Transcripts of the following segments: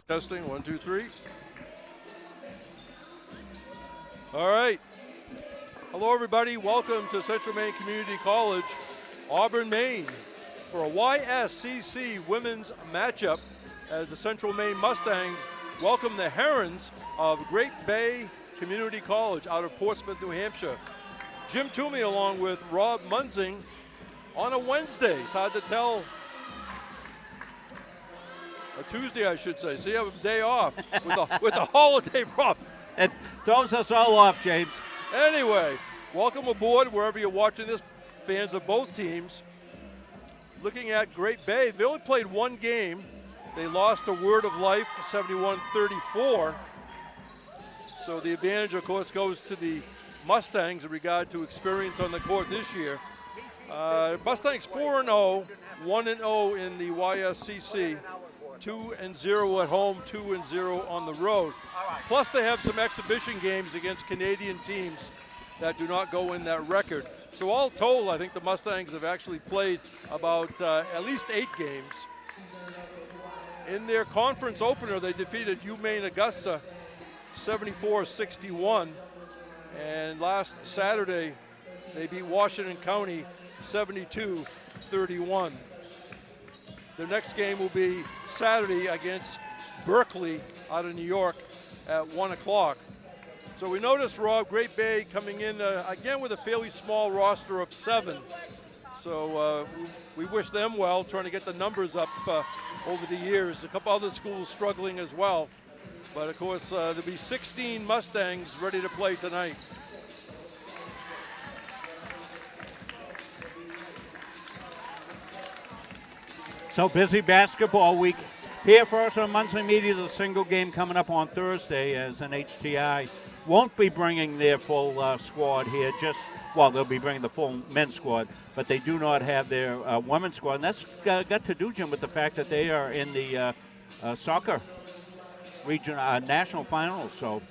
Testing, 1, 2, 3. All right. Hello, everybody. Welcome to Central Maine Community College, Auburn, Maine, for a YSCC women's matchup as the Central Maine Mustangs welcome the Herons of Great Bay Community College out of Portsmouth, New Hampshire. Jim Toomey along with Rob Munzing on a Wednesday. It's hard to tell. A Tuesday, I should say. So you have a day off with a holiday, Rob. It throws us all off, James. Anyway, welcome aboard wherever you're watching this, fans of both teams. Looking at Great Bay, they only played one game. They lost to Word of Life 71-34. So the advantage, of course, goes to the Mustangs in regard to experience on the court this year. Mustangs 4-0, 1-0 in the YSCC. 2-0 at home, 2-0 on the road. Plus they have some exhibition games against Canadian teams that do not go in that record. So all told, I think the Mustangs have actually played about at least 8 games. In their conference opener, they defeated UMaine Augusta 74-61. And last Saturday, they beat Washington County 72-31. Their next game will be Saturday against Berkeley out of New York at 1 o'clock. So we noticed, Rob, Great Bay coming in again with a fairly small roster of 7. So we wish them well, trying to get the numbers up over the years. A couple other schools struggling as well. But of course, there'll be 16 Mustangs ready to play tonight. So busy basketball week. Here for us on Monthly Media, the single game coming up on Thursday as an HTI won't be bringing their full squad here. They'll be bringing the full men's squad, but they do not have their women's squad. And that's got to do, Jim, with the fact that they are in the soccer region national finals. So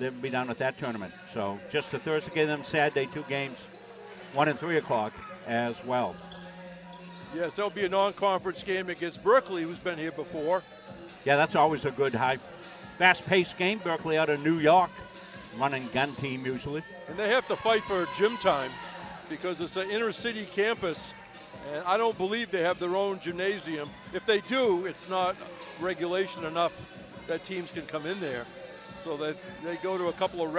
they'll be down at that tournament. So just the Thursday game, then Saturday, 2 games, 1 and 3 o'clock as well. Yes, there'll be a non-conference game against Berkeley, who's been here before. Yeah, that's always a good high, fast-paced game. Berkeley out of New York, running gun team usually. And they have to fight for gym time because it's an inner-city campus, and I don't believe they have their own gymnasium. If they do, it's not regulation enough that teams can come in there. So they go to a couple of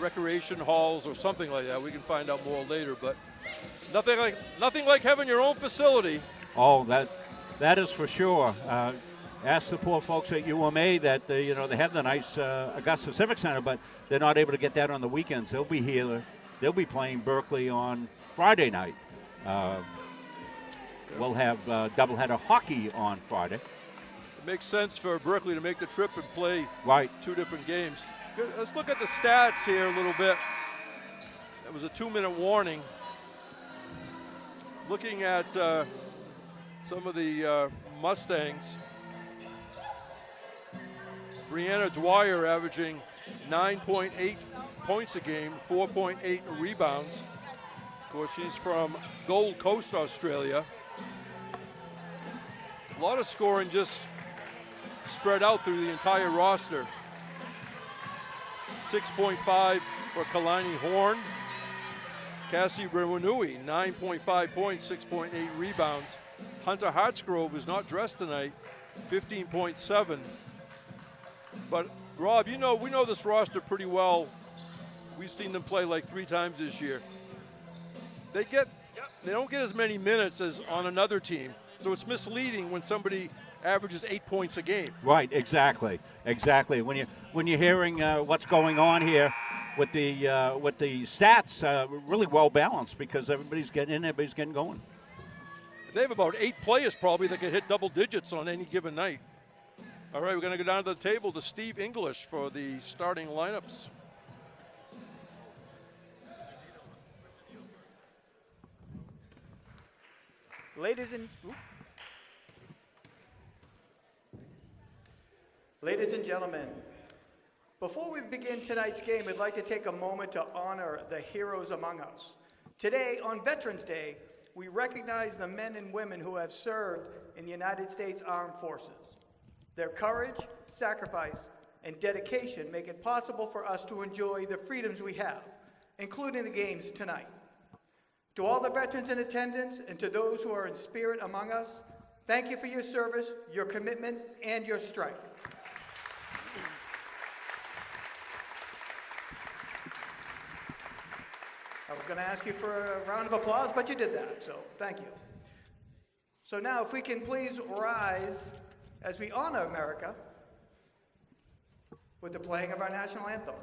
recreation halls or something like that. We can find out more later, but nothing like having your own facility. Oh, that is for sure. Ask the poor folks at UMA that they have the nice Augusta Civic Center, but they're not able to get that on the weekends. They'll be here. They'll be playing Berkeley on Friday night. We'll have doubleheader hockey on Friday. It makes sense for Berkeley to make the trip and play 2 different games. Let's look at the stats here a little bit. It was a 2-minute warning. Looking at some of the Mustangs, Brianna Dwyer averaging 9.8 points a game, 4.8 rebounds. Of course, she's from Gold Coast, Australia. A lot of scoring just spread out through the entire roster. 6.5 for Kalani Horn. Cassie Rewanui, 9.5 points, 6.8 rebounds. Hunter Hartsgrove is not dressed tonight, 15.7. But Rob, we know this roster pretty well. We've seen them play like 3 times this year. They don't get as many minutes as on another team, so it's misleading when somebody averages 8 points a game. Right, exactly. When you're hearing what's going on here with the stats, really well balanced because everybody's getting in, everybody's getting going. They have about 8 players probably that can hit double digits on any given night. All right, we're going to go down to the table to Steve English for the starting lineups. Ladies and gentlemen, before we begin tonight's game, I'd like to take a moment to honor the heroes among us. Today, on Veterans Day, we recognize the men and women who have served in the United States Armed Forces. Their courage, sacrifice, and dedication make it possible for us to enjoy the freedoms we have, including the games tonight. To all the veterans in attendance and to those who are in spirit among us, thank you for your service, your commitment, and your strength. I was going to ask you for a round of applause, but you did that, so thank you. So now, if we can please rise as we honor America with the playing of our national anthem.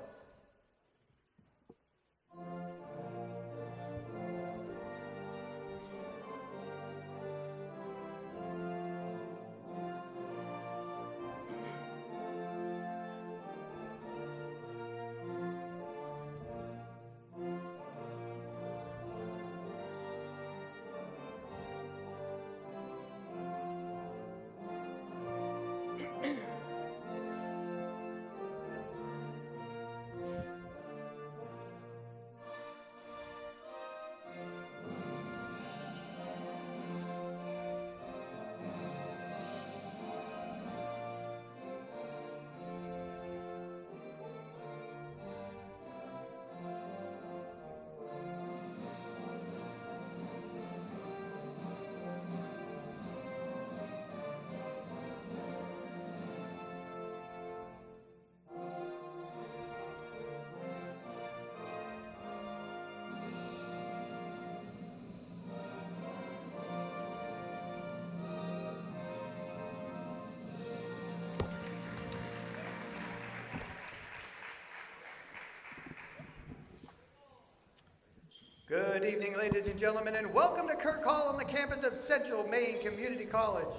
Good evening, ladies and gentlemen, and welcome to Kirk Hall on the campus of Central Maine Community College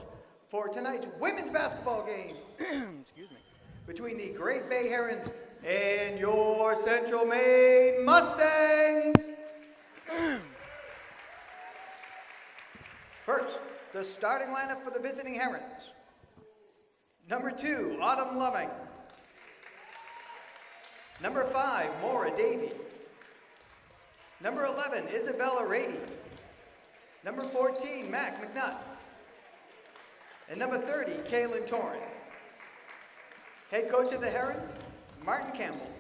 for tonight's women's basketball game excuse me, between the Great Bay Herons and your Central Maine Mustangs. First, the starting lineup for the visiting Herons. Number 2, Autumn Loving. Number 5, Maura Davey. Number 11, Isabella Rady. Number 14, Mac McNutt. And number 30, Kaylin Torrance. Head coach of the Herons, Martin Campbell.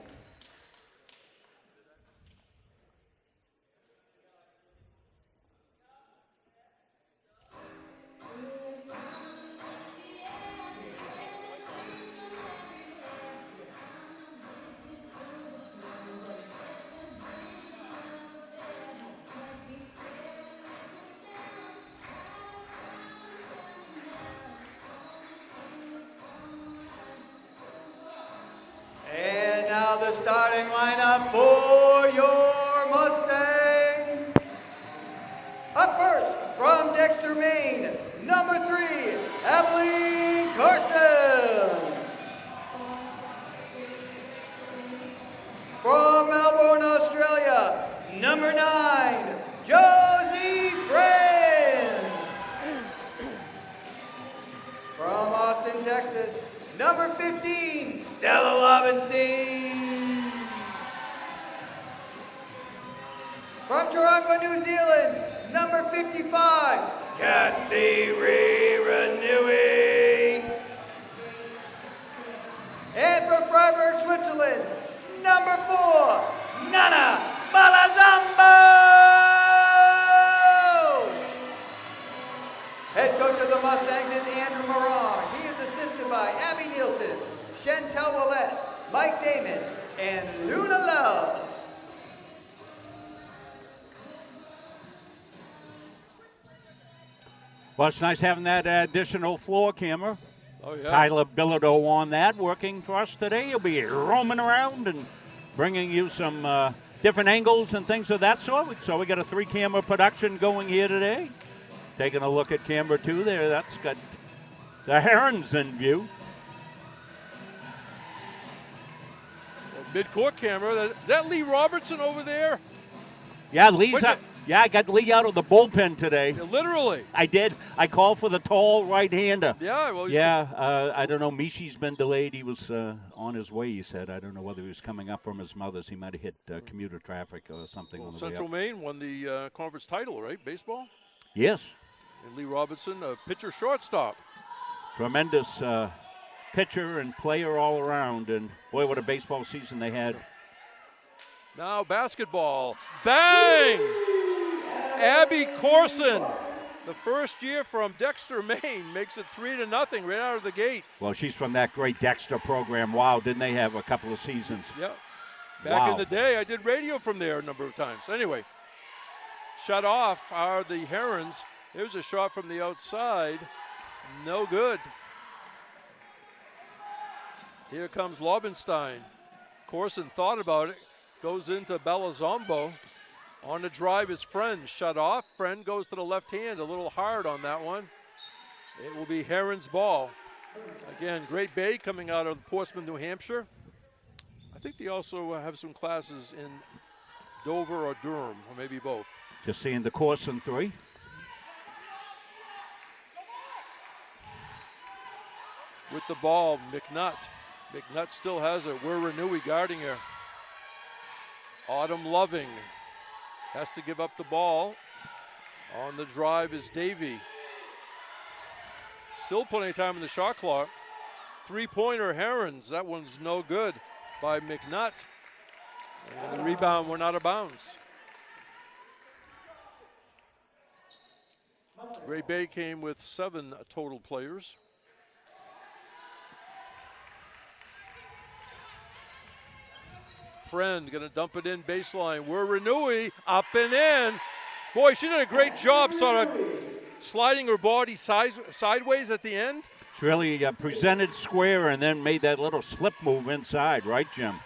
The starting lineup for your Mustangs. Up first, from Dexter, Maine, number 3, Abilene Carson. From Melbourne, Australia, number 9, Josie Friend. From Austin, Texas, number 15, Stella Lovenstein. From Toronto, New Zealand, number 55, Cassie Renewing. And from Freiburg, Switzerland, number 4, Nana Malazambo. Head coach of the Mustangs is Andrew Moran. He is assisted by Abby Nielsen, Chantel Willette, Mike Damon, and Luna Love. Well, it's nice having that additional floor camera. Oh, yeah. Tyler Bilodeau on that, working for us today. He'll be roaming around and bringing you some different angles and things of that sort. So we got a 3-camera production going here today. Taking a look at camera 2 there. That's got the Herons in view. Mid-court camera. Is that Lee Robertson over there? Yeah, Lee's up. Yeah, I got Lee out of the bullpen today. Yeah, literally. I did. I called for the tall right-hander. Yeah, well, I don't know. Mishi's been delayed. He was on his way, he said. I don't know whether he was coming up from his mother's. He might have hit commuter traffic or something on the way up. Central Maine won the conference title, right? Baseball? Yes. And Lee Robertson, a pitcher shortstop. Tremendous pitcher and player all around. And boy, what a baseball season they had. Now basketball. Bang! Abby Corson, the first year from Dexter, Maine, makes it 3-0 right out of the gate. Well, she's from that great Dexter program. Wow, didn't they have a couple of seasons? Yep. Back in the day, I did radio from there a number of times. Anyway, shut off are the Herons. There's a shot from the outside. No good. Here comes Lobenstein. Corson thought about it. Goes into Belazombo. On the drive is Friend. Shut off. Friend goes to the left hand. A little hard on that one. It will be Herons' ball. Again, Great Bay coming out of Portsmouth, New Hampshire. I think they also have some classes in Dover or Durham, or maybe both. Just seeing the Corson 3. With the ball, McNutt. McNutt still has it. We're Renewey guarding her. Autumn Loving has to give up the ball. On the drive is Davey. Still plenty of time in the shot clock. Three-pointer Herons. That one's no good by McNutt. And the rebound went out of bounds. Great Bay came with 7 total players. Friend gonna dump it in baseline. We're Renewey up and in. Boy, she did a great job sort of sliding her body sideways at the end. She really presented square and then made that little slip move inside, right, Jim?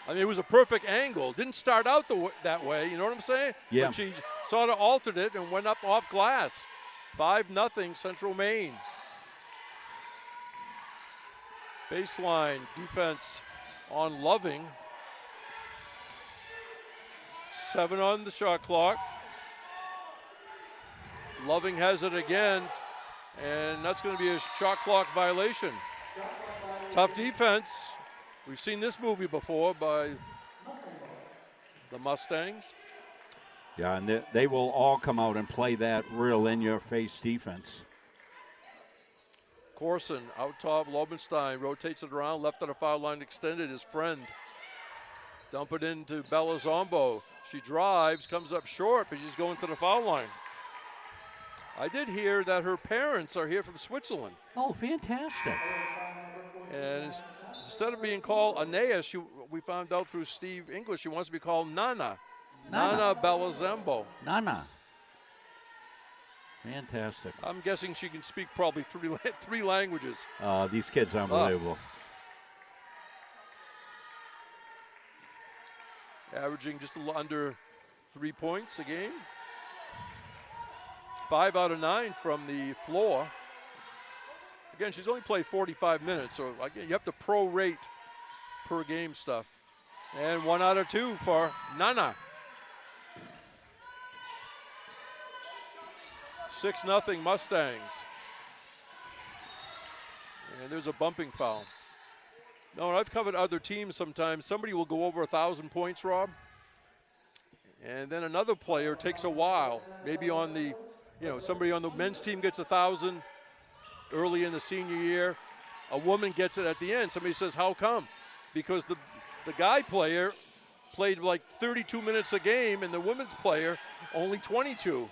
I mean, it was a perfect angle. Didn't start out that way, you know what I'm saying? Yeah. But she sort of altered it and went up off glass. 5-0 Central Maine. Baseline defense on Loving. 7 on the shot clock. Loving has it again, and that's going to be a shot clock violation. Tough defense. We've seen this movie before by the Mustangs. Yeah, and they will all come out and play that real in-your-face defense. Corson out top, Lobenstein rotates it around, left of the foul line extended, his Friend. Dump it into Belazombo. She drives, comes up short, but she's going to the foul line. I did hear that her parents are here from Switzerland. Oh, fantastic. And instead of being called Anea, we found out through Steve English, she wants to be called Nana. Nana Belazombo. Nana. Fantastic. I'm guessing she can speak probably three languages. These kids are unbelievable. Averaging just a little under 3 points a game. 5 out of 9 from the floor. Again, she's only played 45 minutes, so again, you have to prorate per game stuff. And 1 out of 2 for Nana. 6-0 Mustangs. And there's a bumping foul. No, I've covered other teams sometimes. Somebody will go over 1,000 points, Rob. And then another player takes a while. Maybe on the, somebody on the men's team gets 1,000 early in the senior year. A woman gets it at the end. Somebody says, how come? Because the guy player played like 32 minutes a game and the women's player only 22.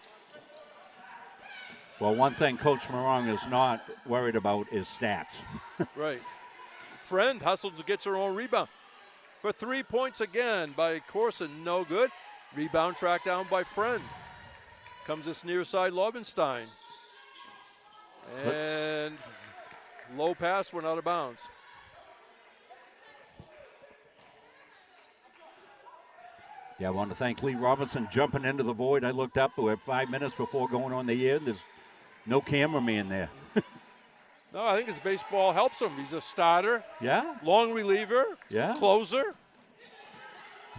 Well, one thing Coach Morong is not worried about is stats. Right. Friend hustles to get her own rebound. For 3 points again by Corson, no good. Rebound tracked down by Friend. Comes this near side Lobenstein. And low pass went out of bounds. Yeah, I want to thank Lee Robinson jumping into the void. I looked up, we had 5 minutes before going on the air. There's no cameraman there. No, I think his baseball helps him. He's a starter. Yeah. Long reliever. Yeah. Closer.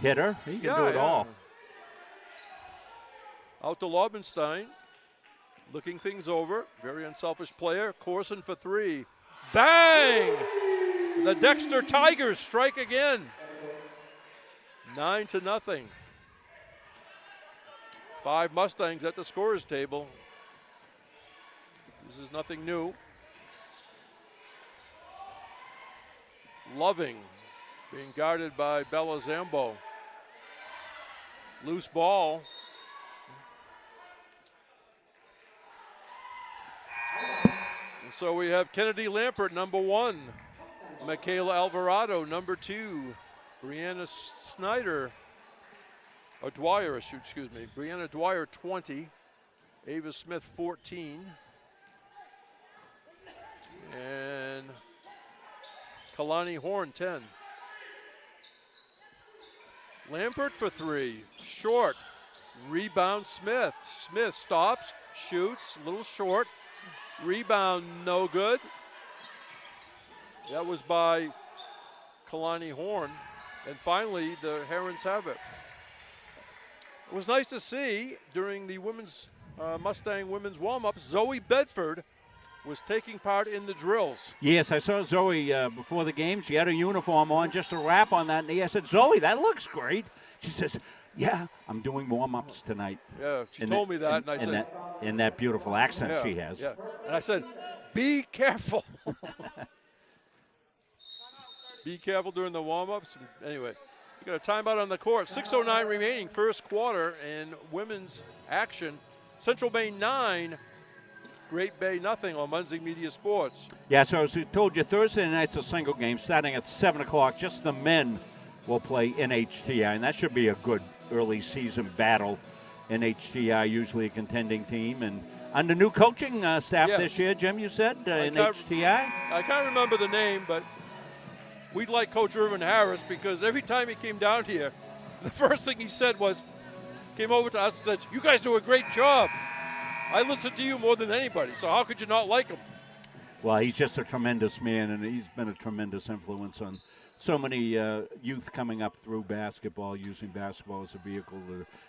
Hitter. He can do it all. Out to Lobenstein. Looking things over. Very unselfish player. Corson for 3. Bang! The Dexter Tigers strike again. 9-0. 5 Mustangs at the scorer's table. This is nothing new. Loving being guarded by Bella Zambo. Loose ball. And so we have Kennedy Lampert, number 1. Michaela Alvarado, number 2. Brianna Snyder, or Dwyer, excuse me. Brianna Dwyer, 20. Ava Smith, 14. And Kalani Horn, 10. Lampert for 3, short. Rebound Smith. Smith stops, shoots, a little short. Rebound no good. That was by Kalani Horn. And finally, the Herons have it. It was nice to see during the women's Mustang women's warm-up, Zoe Bedford was taking part in the drills. Yes, I saw Zoe before the game. She had a uniform on, just a wrap on that knee. I said, Zoe, that looks great. She says, yeah, I'm doing warm-ups tonight. Yeah, she told me that, and I said... in that beautiful accent she has. Yeah, and I said, be careful. Be careful during the warm-ups. Anyway, we got a timeout on the court. 6:09 remaining, first quarter, in women's action. Central Bay 9, Great Bay nothing on Muncie Media Sports. Yeah, so as we told you, Thursday night's a single game starting at 7 o'clock. Just the men will play NHTI, and that should be a good early season battle. NHTI, usually a contending team, and under new coaching staff this year, Jim, you said, NHTI? I can't remember the name, but we'd like Coach Irvin Harris because every time he came down here, the first thing he said was, came over to us and said, you guys do a great job. I listen to you more than anybody, so how could you not like him? Well, he's just a tremendous man, and he's been a tremendous influence on so many youth coming up through basketball, using basketball as a vehicle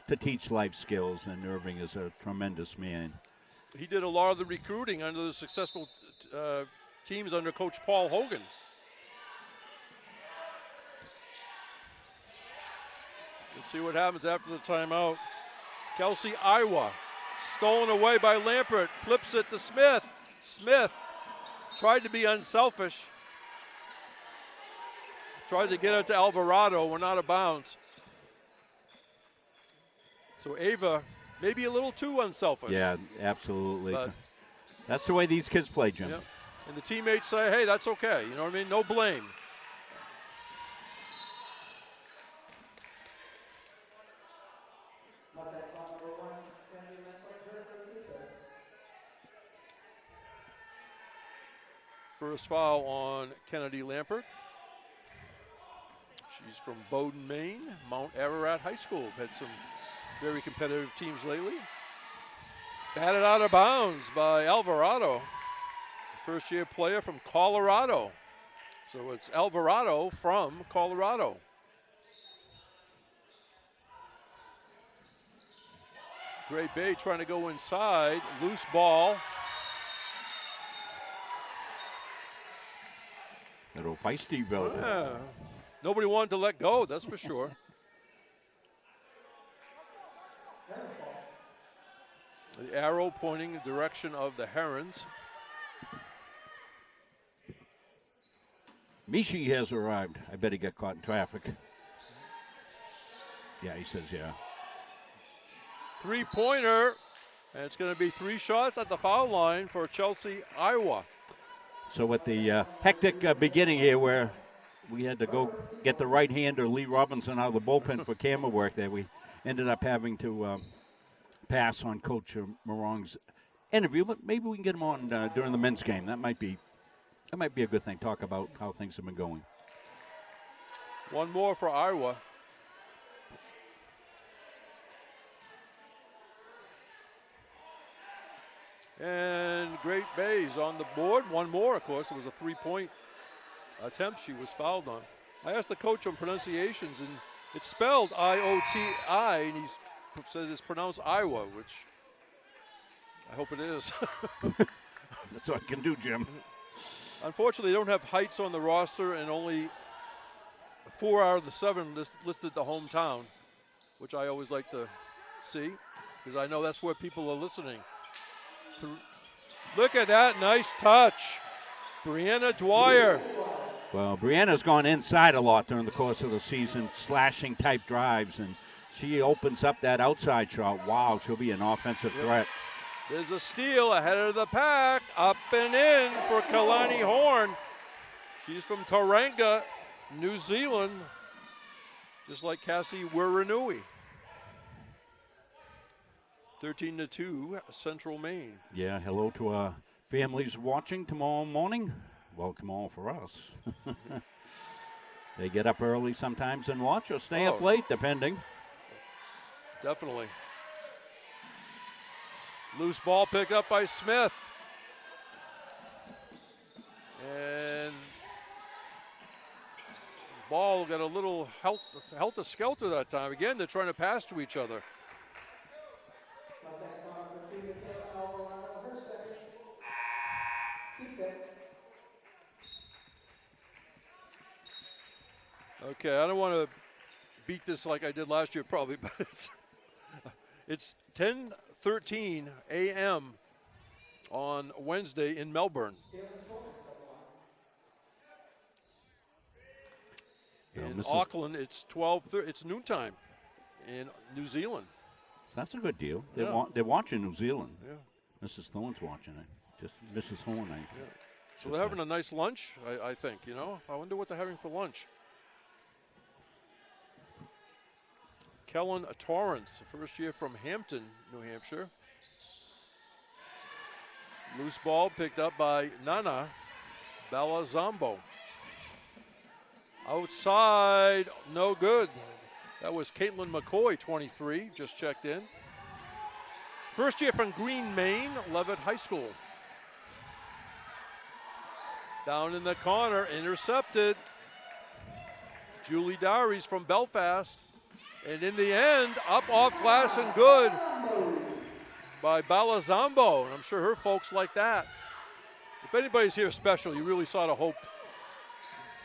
to teach life skills, and Irving is a tremendous man. He did a lot of the recruiting under the successful teams under Coach Paul Hogan. Let's see what happens after the timeout. Kelsey Iowa, stolen away by Lampert, flips it to Smith. Smith tried to be unselfish. Tried to get it to Alvarado. We're not out of bounds. So Ava, maybe a little too unselfish. Yeah, absolutely. But that's the way these kids play, Jim. Yeah. And the teammates say, hey, that's okay. You know what I mean? No blame. First foul on Kennedy Lampert. She's from Bowdoin, Maine, Mount Ararat High School. Had some very competitive teams lately. Batted out of bounds by Alvarado, first-year player from Colorado. So it's Alvarado from Colorado. Great Bay trying to go inside. Loose ball. Little feisty-ville. Yeah. Nobody wanted to let go, that's for sure. The arrow pointing in the direction of the Herons. Mishi has arrived. I bet he got caught in traffic. Yeah, he says, yeah. Three-pointer, and it's going to be 3 shots at the foul line for Chelsea, Iowa. So with the hectic beginning here where we had to go get the right-hander Lee Robinson out of the bullpen for camera work there, we ended up having to pass on Coach Morong's interview, but maybe we can get him on during the men's game. That might be a good thing. Talk about how things have been going. One more for Iowa. And Great Bay's on the board. One more, of course. It was a 3-point attempt she was fouled on. I asked the coach on pronunciations, and it's spelled I-O-T-I, and he says it's pronounced Iowa, which I hope it is. That's what I can do, Jim. Unfortunately, they don't have Heights on the roster, and only 4 out of the 7 listed the hometown, which I always like to see, because I know that's where people are listening. Look at that nice touch. Brianna Dwyer Well, Brianna's gone inside a lot during the course of the season, slashing type drives, and she opens up that outside shot. Wow, she'll be an offensive threat. There's a steal ahead of the pack, up and in for Kalani Horn. She's from Tauranga, New Zealand, just like Cassie Wiranui. 13-2, Central Maine. Yeah, hello to our families watching tomorrow morning. Well, tomorrow for us. They get up early sometimes and watch, or stay up late, depending. Definitely. Loose ball picked up by Smith. And ball got a little helter-skelter that time. Again, they're trying to pass to each other. Okay, I don't want to beat this like I did last year probably, but it's 10:13 a.m. on Wednesday in Melbourne. In Auckland, it's 12:30. It's noontime in New Zealand. That's a good deal. Yeah. They're watching New Zealand. Yeah. Mrs. Thorne's watching it. Just Mrs. Horn. Yeah. So they're having a nice lunch, I think. You know, I wonder what they're having for lunch. Kellen Torrance, the first year from Hampton, New Hampshire. Loose ball picked up by Nana Balazambo. Outside, no good. That was Caitlin McCoy, 23, just checked in. First year from Green, Maine, Leavitt High School. Down in the corner, intercepted. Julie Dowries from Belfast. And in the end, up off glass and good by Balazambo. And I'm sure her folks like that. If anybody's here special, you really sort of hope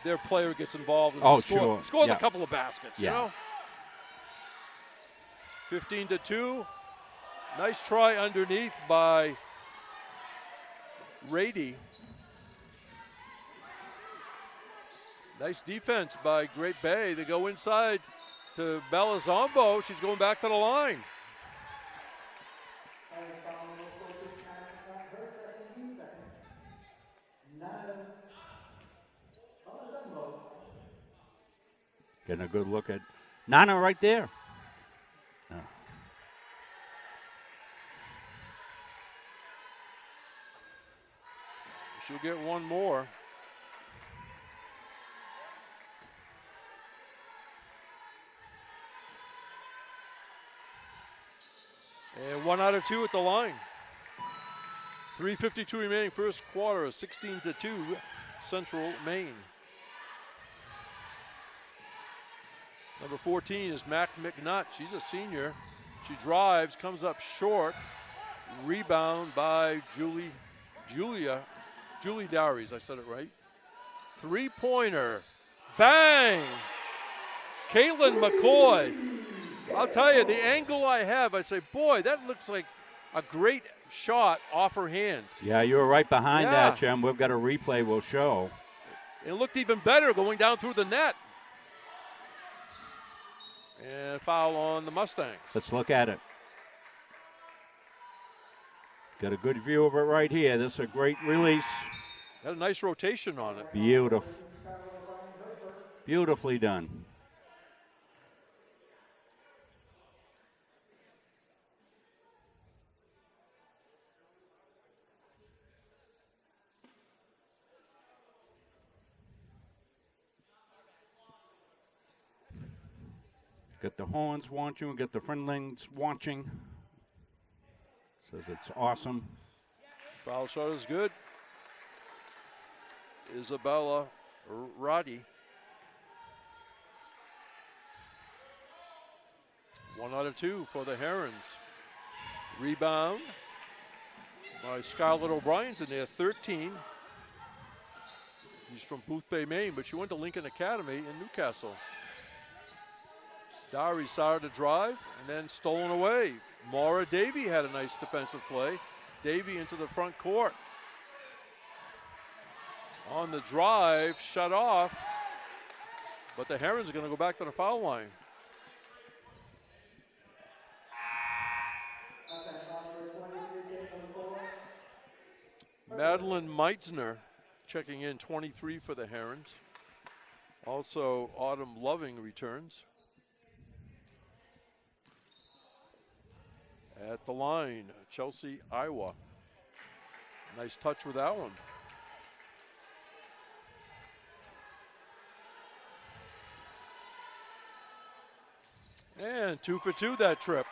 their player gets involved and scores a couple of baskets, you know? 15-2. Nice try underneath by Rady. Nice defense by Great Bay. They go inside to Balazambo. She's going back to the line. Getting a good look at Nana right there. Oh. She'll get one more. And 1 out of 2 at the line. 3:52 remaining first quarter, 16-2, Central Maine. Number 14 is Mac McNutt. She's a senior. She drives, comes up short. Rebound by Julie Dowries. I said it right. Three-pointer. Bang! Caitlin McCoy. I'll tell you, the angle I have, I say, boy, that looks like a great shot off her hand. Yeah, you were right behind that, Jim. We've got a replay we'll show. It looked even better going down through the net. And foul on the Mustangs. Let's look at it. Got a good view of it right here. This is a great release. Got a nice rotation on it. Beautiful. Beautifully done. Got the Horns watching, got the Friendlings watching. Says it's awesome. Foul shot is good. Isabella Roddy. 1 out of 2 for the Herons. Rebound by Scarlett O'Brien's in there, 13. She's from Boothbay, Maine, but she went to Lincoln Academy in Newcastle. Dowry started to drive and then stolen away. Maura Davey had a nice defensive play. Davey into the front court. On the drive, shut off. But the Herons are going to go back to the foul line. Madeline Meitzner checking in, 23 for the Herons. Also, Autumn Loving returns. At the line, Chelsea, Iowa. Nice touch with that one. And 2 for 2 that trip.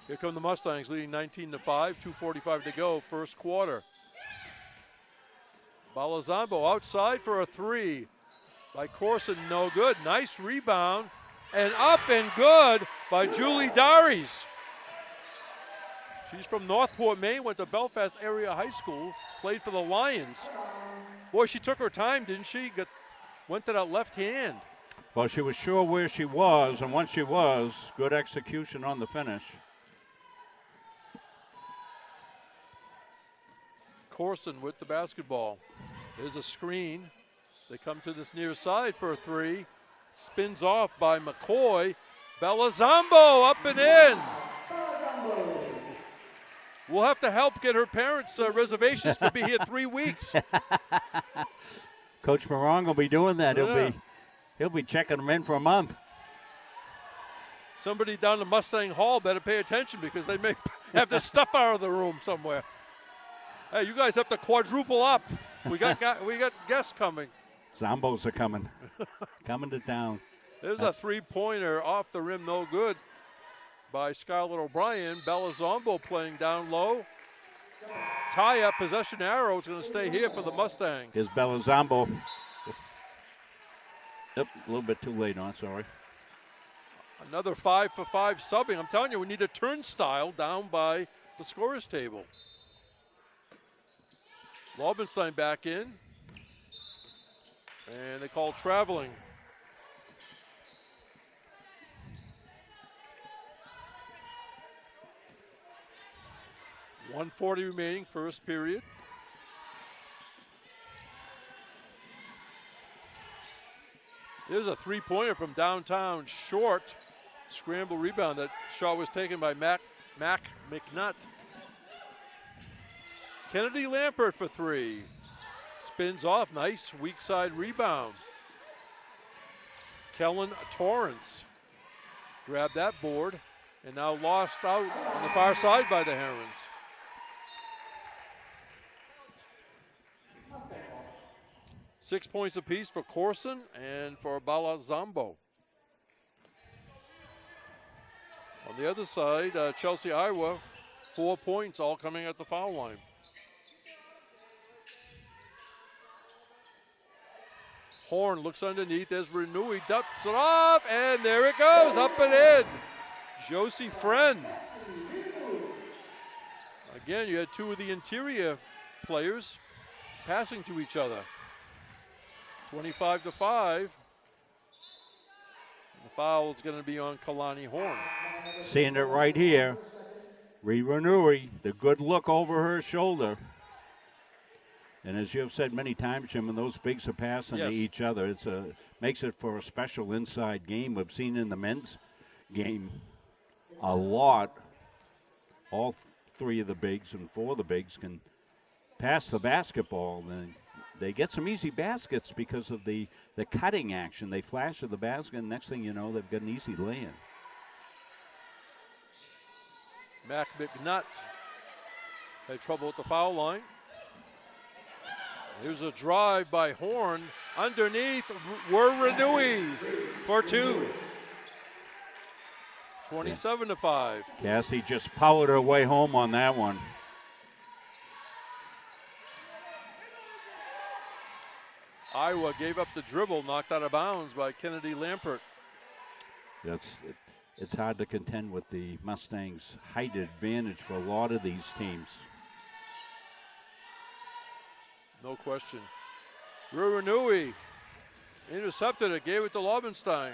Here come the Mustangs leading 19-5, 2:45 to go, first quarter. Balazambo outside for a 3 by Corson, no good. Nice rebound and up and good by Julie Daries. She's from Northport, Maine, went to Belfast Area High School, played for the Lions. Boy, she took her time, didn't she? Went to that left hand. Well, she was sure where she was, and once she was, good execution on the finish. Corson with the basketball. There's a screen. They come to this near side for a 3. Spins off by McCoy. Belazambo up and in. We'll have to help get her parents' reservations to be here 3 weeks. Coach Morong will be doing that. Yeah. He'll be checking them in for a month. Somebody down the Mustang Hall better pay attention because they may have their stuff out of the room somewhere. Hey, you guys have to quadruple up. We got guests coming. Zombos are coming. Coming to town. There's a 3-pointer off the rim, no good, by Scarlett O'Brien. Belazambo playing down low. Tie-up, possession arrow is going to stay here for the Mustangs. Here's Belazambo. Yep, a little bit too late on, sorry. Another 5 for 5 subbing. I'm telling you, we need a turnstile down by the scorer's table. Laubenstein back in. And they call traveling. .140 remaining, first period. There's a 3-pointer from downtown, short. Scramble rebound. That shot was taken by Mac McNutt. Kennedy Lampert for 3. Spins off, nice weak side rebound. Kellen Torrance grabbed that board and now lost out on the far side by the Herons. Six points apiece for Corson and for Balazambo. On the other side, Chelsea, Iowa, 4 points, all coming at the foul line. Horn looks underneath as Renui dumps it off, and there it goes, up and in. Josie Friend. Again, you had 2 of the interior players passing to each other. 25-5. The foul is going to be on Kalani Horn. Seeing it right here. Renui, the good look over her shoulder. And as you have said many times, Jim, when those bigs are passing to each other, it's makes it for a special inside game. We've seen in the men's game a lot. All 3 of the bigs and 4 of the bigs can pass the basketball. And they get some easy baskets because of the cutting action. They flash to the basket, and next thing you know, they've got an easy lay-in. Mac McNutt had trouble at the foul line. Here's a drive by Horn. Underneath, Renui for 2. 27-5. Cassie just powered her way home on that one. Iowa gave up the dribble, knocked out of bounds by Kennedy Lampert. It's hard to contend with the Mustangs' height advantage for a lot of these teams. No question. Renui intercepted it, gave it to Laubenstein.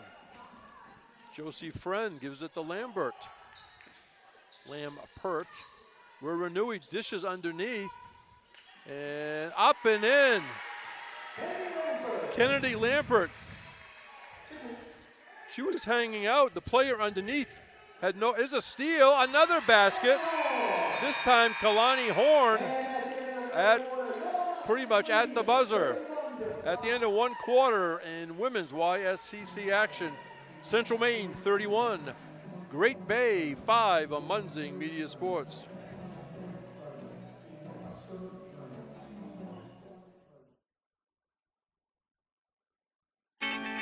Josie Friend gives it to Lampert. Renui dishes underneath. And up and in. Kennedy Lampert. She was hanging out. The player underneath had no, there's a steal, another basket. This time Kalani Horn pretty much at the buzzer. At the end of one quarter in women's YSCC action. Central Maine 31, Great Bay 5 on Munzing Media Sports.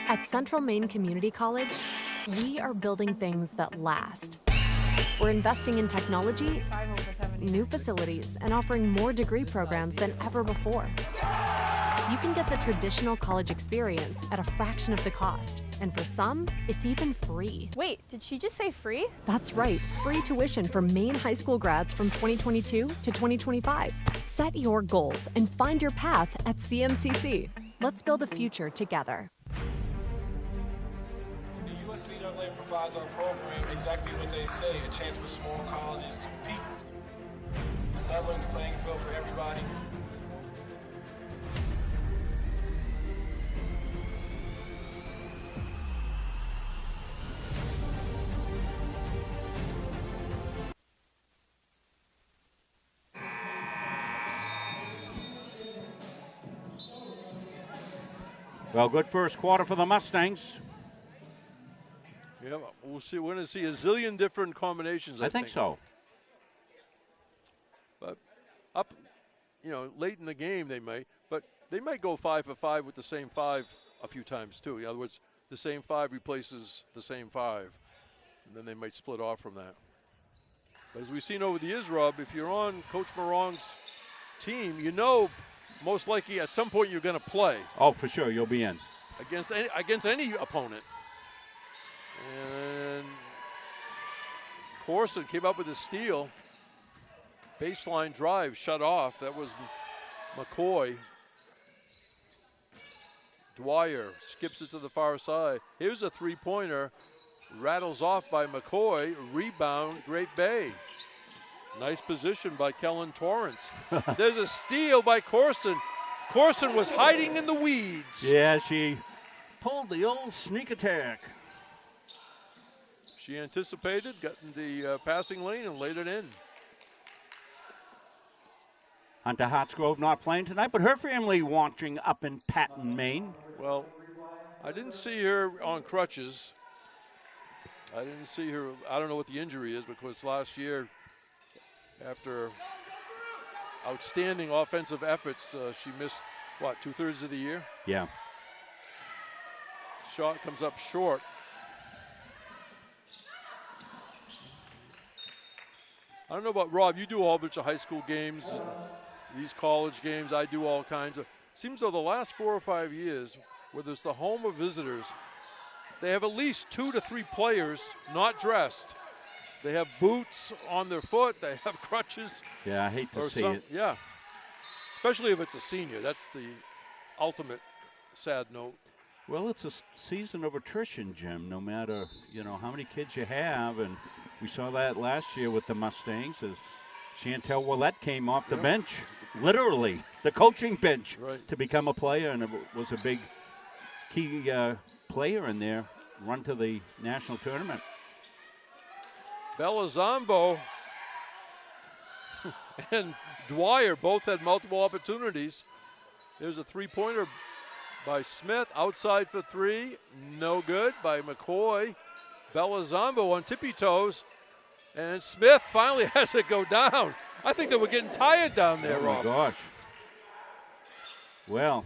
At Central Maine Community College, we are building things that last. We're investing in technology, new facilities, and offering more degree programs than ever before. You can get the traditional college experience at a fraction of the cost, and for some, it's even free. Wait, did she just say free? That's right, free tuition for Maine high school grads from 2022 to 2025. Set your goals and find your path at CMCC. Let's build a future together. USC provides our program exactly what they say, a chance for small colleges to compete. It's leveling the playing field for everybody. Well, good first quarter for the Mustangs. Yeah, we'll see. We're going to see a zillion different combinations. I think so. But up, late in the game they might. But they might go 5 for 5 with the same 5 a few times too. In other words, the same 5 replaces the same 5, and then they might split off from that. But as we've seen over the years, Rob, if you're on Coach Morong's team, most likely at some point you're going to play. Oh, for sure, you'll be in against any opponent. And Corson came up with a steal. Baseline drive shut off. That was McCoy. Dwyer skips it to the far side. Here's a three-pointer. Rattles off by McCoy. Rebound, Great Bay. Nice position by Kellen Torrance. There's a steal by Corson. Corson was hiding in the weeds. Yeah, she pulled the old sneak attack. She anticipated, got in the passing lane and laid it in. Hunter Hartsgrove not playing tonight, but her family watching up in Patton, Maine. Well, I didn't see her on crutches. I didn't see her, I don't know what the injury is, because last year, after outstanding offensive efforts, she missed, 2/3 of the year? Yeah. Shot comes up short. I don't know about Rob, you do a whole bunch of high school games, these college games, I do all kinds of. Seems though the last 4 or 5 years, whether it's the home or visitors, they have at least 2 to 3 players not dressed. They have boots on their foot, they have crutches. Yeah, I hate to see it. Yeah, especially if it's a senior. That's the ultimate sad note. Well, it's a season of attrition, Jim, no matter, how many kids you have. And we saw that last year with the Mustangs as Chantel Willette came off the bench, literally, the coaching bench, to become a player. And it was a big key player in their run to the national tournament. Belazambo and Dwyer both had multiple opportunities. There's a three-pointer by Smith, outside for 3, no good by McCoy. Belazambo on tippy toes, and Smith finally has it go down. I think they were getting tired down there, Rob. Oh, my gosh. Well,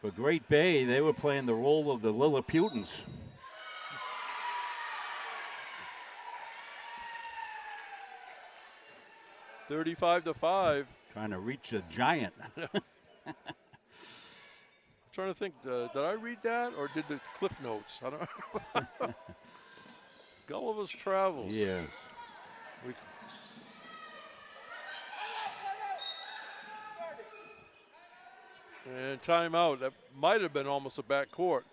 for Great Bay, they were playing the role of the Lilliputans. $35-5. Trying to reach a giant. Trying to think, did I read that or did the Cliff Notes? I don't know. Gulliver's Travels. Yeah. And timeout. That might have been almost a backcourt.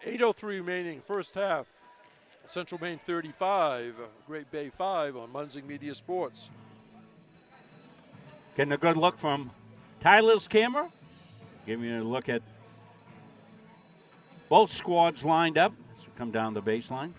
8:03 remaining, first half. Central Maine 35, Great Bay 5 on Munzing Media Sports. Getting a good look from Tyler's camera. Giving you a look at both squads lined up as we come down the baseline.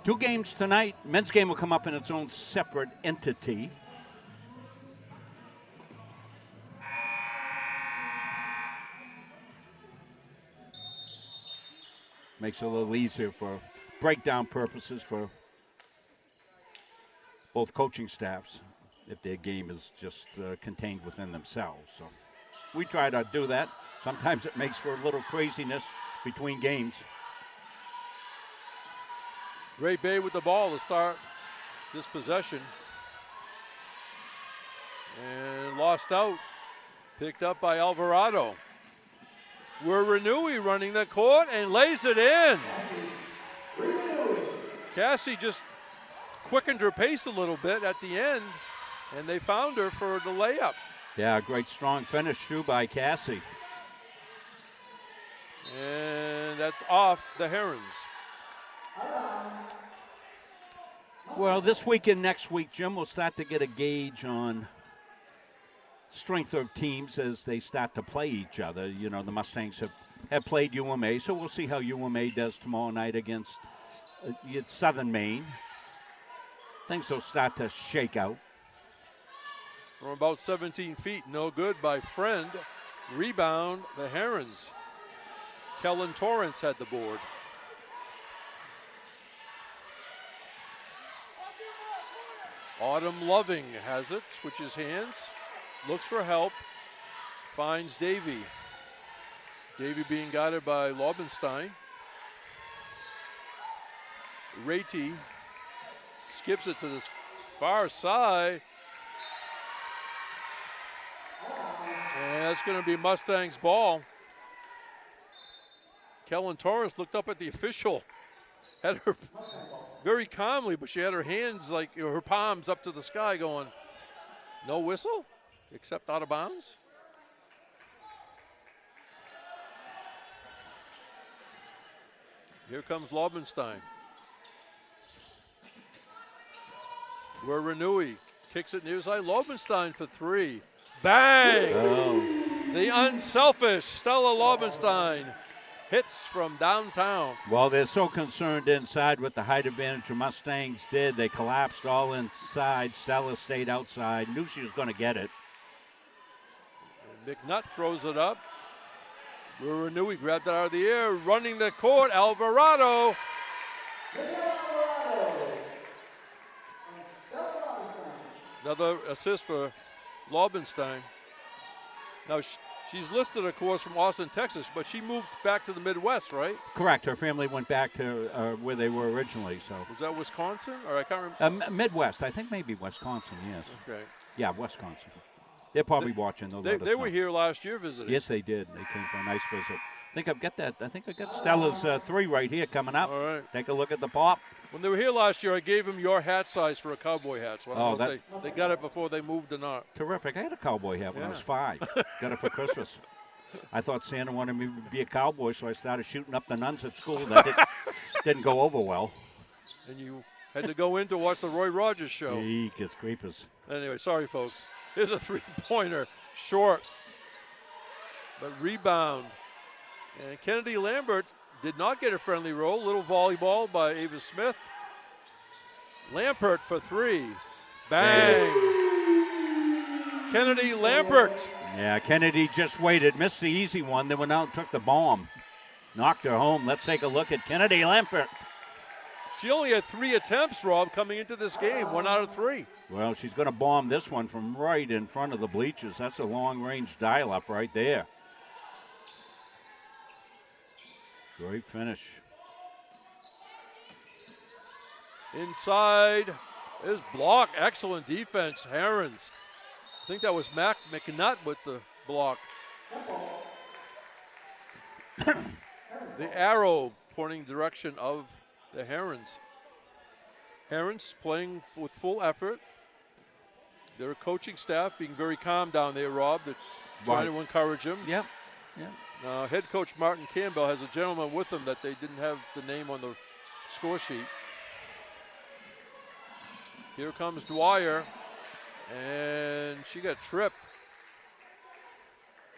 Two games tonight. Men's game will come up in its own separate entity. Makes it a little easier for breakdown purposes for both coaching staffs if their game is just contained within themselves. So we try to do that. Sometimes it makes for a little craziness between games. Great Bay with the ball to start this possession. And lost out. Picked up by Alvarado. We're Renui running the court and lays it in. Cassie just quickened her pace a little bit at the end, and they found her for the layup. Yeah, great strong finish too by Cassie. And that's off the Herons. Well, this week and next week, Jim, we'll start to get a gauge on strength of teams as they start to play each other. You know, the Mustangs have played UMA, so we'll see how UMA does tomorrow night against Southern Maine. Things will start to shake out. From about 17 feet, no good by Friend. Rebound, the Herons. Kellen Torrance had the board. Autumn Loving has it, switches hands, looks for help, finds Davy. Davy being guided by Laubenstein. Rati skips it to this far side. And that's going to be Mustangs' ball. Kellen Torrance looked up at the official, had her very calmly, but she had her hands like, you know, her palms up to the sky going, no whistle, except out of bounds. Here comes Laubenstein. Where Renui kicks it near side. Laubenstein for three. Bang! Oh. The unselfish Stella Laubenstein hits from downtown. Well, they're so concerned inside with the height advantage the Mustangs did. They collapsed all inside. Stella stayed outside. Knew she was going to get it. And McNutt throws it up. Renui grabbed it out of the air. Running the court, Alvarado. Another assist for Laubenstein. Now, she's listed, of course, from Austin, Texas, but she moved back to the Midwest, right? Correct. Her family went back to where they were originally. So was that Wisconsin? Or I can't remember. Midwest. I think maybe Wisconsin, yes. Okay. Yeah, Wisconsin. They're probably watching. They were here last year visiting. Yes, they did. They came for a nice visit. I think I've got that. I think I got Stella's three right here coming up. All right. Take a look at the pop. When they were here last year, I gave them your hat size for a cowboy hat. So I don't know if they got it before they moved or not. Terrific. I had a cowboy hat when I was 5. Got it for Christmas. I thought Santa wanted me to be a cowboy, so I started shooting up the nuns at school. That didn't go over well. And you had to go in to watch the Roy Rogers show. Eekus creepers. Anyway, sorry, folks. Here's a three-pointer, short, but rebound. And Kennedy Lambert did not get a friendly roll. Little volleyball by Ava Smith. Lampert for three. Bang! Kennedy Lampert. Yeah, Kennedy just waited, missed the easy one, then went out and took the bomb. Knocked her home. Let's take a look at Kennedy Lampert. She only had 3 attempts, Rob, coming into this game, 1 out of 3. Well, she's going to bomb this one from right in front of the bleachers. That's a long-range dial-up right there. Great finish. Inside is block. Excellent defense, Herons. I think that was McNutt with the block. The arrow pointing direction of the Herons. Herons playing with full effort. Their coaching staff being very calm down there, Rob. They're trying to encourage him. Yep. Yep. Now, head coach Martin Campbell has a gentleman with him that they didn't have the name on the score sheet. Here comes Dwyer, and she got tripped.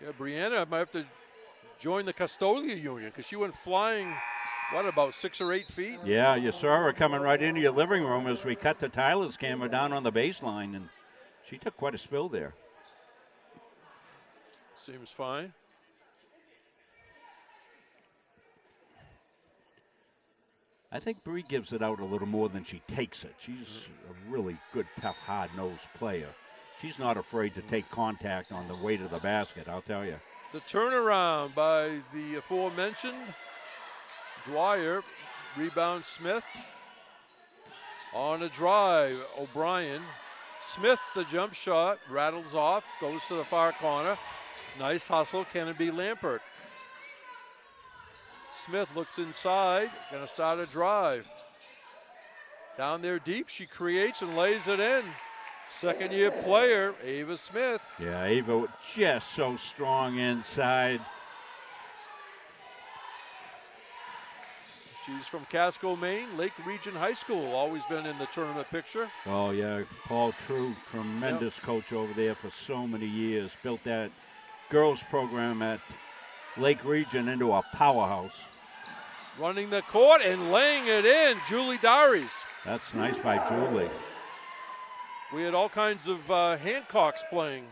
Yeah, Brianna might have to join the custodial union because she went flying, what, about 6 or 8 feet? Yeah, you saw her coming right into your living room as we cut to Tyler's camera down on the baseline, and she took quite a spill there. Seems fine. I think Bree gives it out a little more than she takes it. She's a really good, tough, hard-nosed player. She's not afraid to take contact on the way to the basket, I'll tell you. The turnaround by the aforementioned Dwyer. Rebound Smith. On a drive, O'Brien. Smith, the jump shot, rattles off, goes to the far corner. Nice hustle, can it be Lampert? Smith looks inside, gonna start a drive. Down there deep, she creates and lays it in. Second-year player, Ava Smith. Yeah, Ava just so strong inside. She's from Casco, Maine, Lake Region High School, always been in the tournament picture. Oh, yeah, Paul True, tremendous coach over there for so many years. Built that girls program at Lake Region into a powerhouse. Running the court and laying it in, Julie Dowries. That's nice by Julie. We had all kinds of Hancocks playing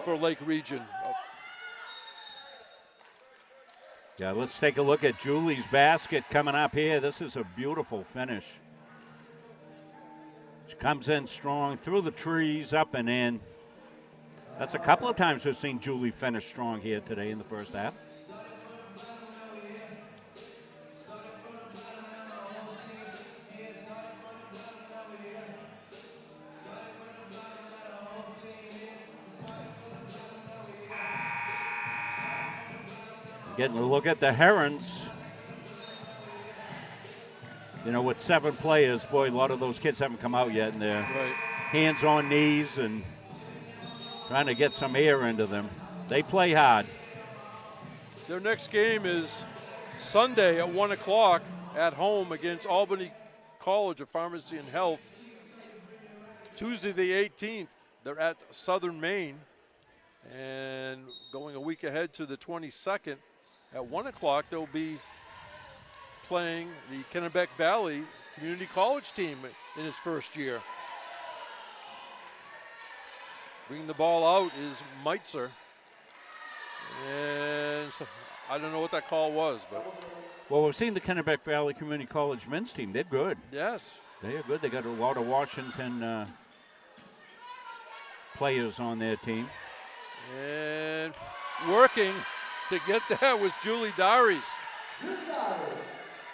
for Lake Region. Yeah, let's take a look at Julie's basket coming up here. This is a beautiful finish. She comes in strong through the trees, up and in. That's a couple of times we've seen Julie finish strong here today in the first half. Getting a look at the Herons. You know, with 7 players, boy, a lot of those kids haven't come out yet, and they're hands on knees and trying to get some air into them. They play hard. Their next game is Sunday at 1 o'clock at home against Albany College of Pharmacy and Health. Tuesday the 18th, they're at Southern Maine. And going a week ahead to the 22nd, at 1 o'clock, they'll be playing the Kennebec Valley Community College team in his first year. Bringing the ball out is Meitzer. And so, I don't know what that call was, but. Well, we've seen the Kennebec Valley Community College men's team. They're good. Yes. They are good. They got a lot of Washington players on their team. And working to get there was Julie Dowries.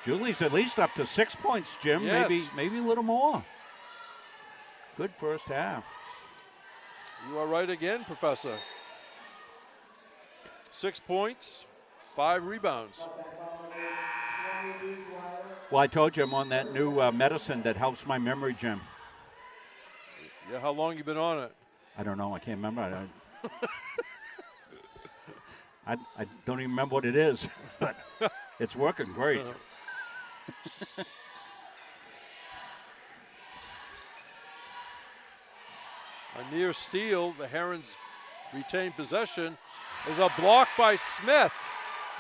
Julie's at least up to 6 points, Jim. Yes. Maybe a little more. Good first half. You are right again, Professor. 6 points, 5 rebounds. Well, I told you I'm on that new medicine that helps my memory, Jim. Yeah, how long you been on it? I don't know. I can't remember. I don't even remember what it is, but it's working great. A near steal, the Herons retain possession. There's a block by Smith,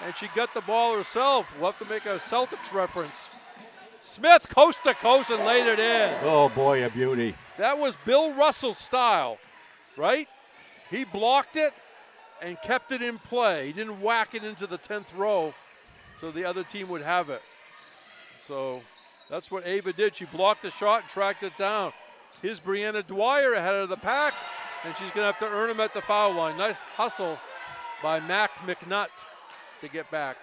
and she got the ball herself. We'll have to make a Celtics reference. Smith coast to coast and laid it in. Oh, boy, a beauty. That was Bill Russell's style, right? He blocked it and kept it in play. He didn't whack it into the 10th row so the other team would have it. So that's what Ava did. She blocked the shot and tracked it down. Here's Brianna Dwyer ahead of the pack, and she's going to have to earn him at the foul line. Nice hustle by Mac McNutt to get back.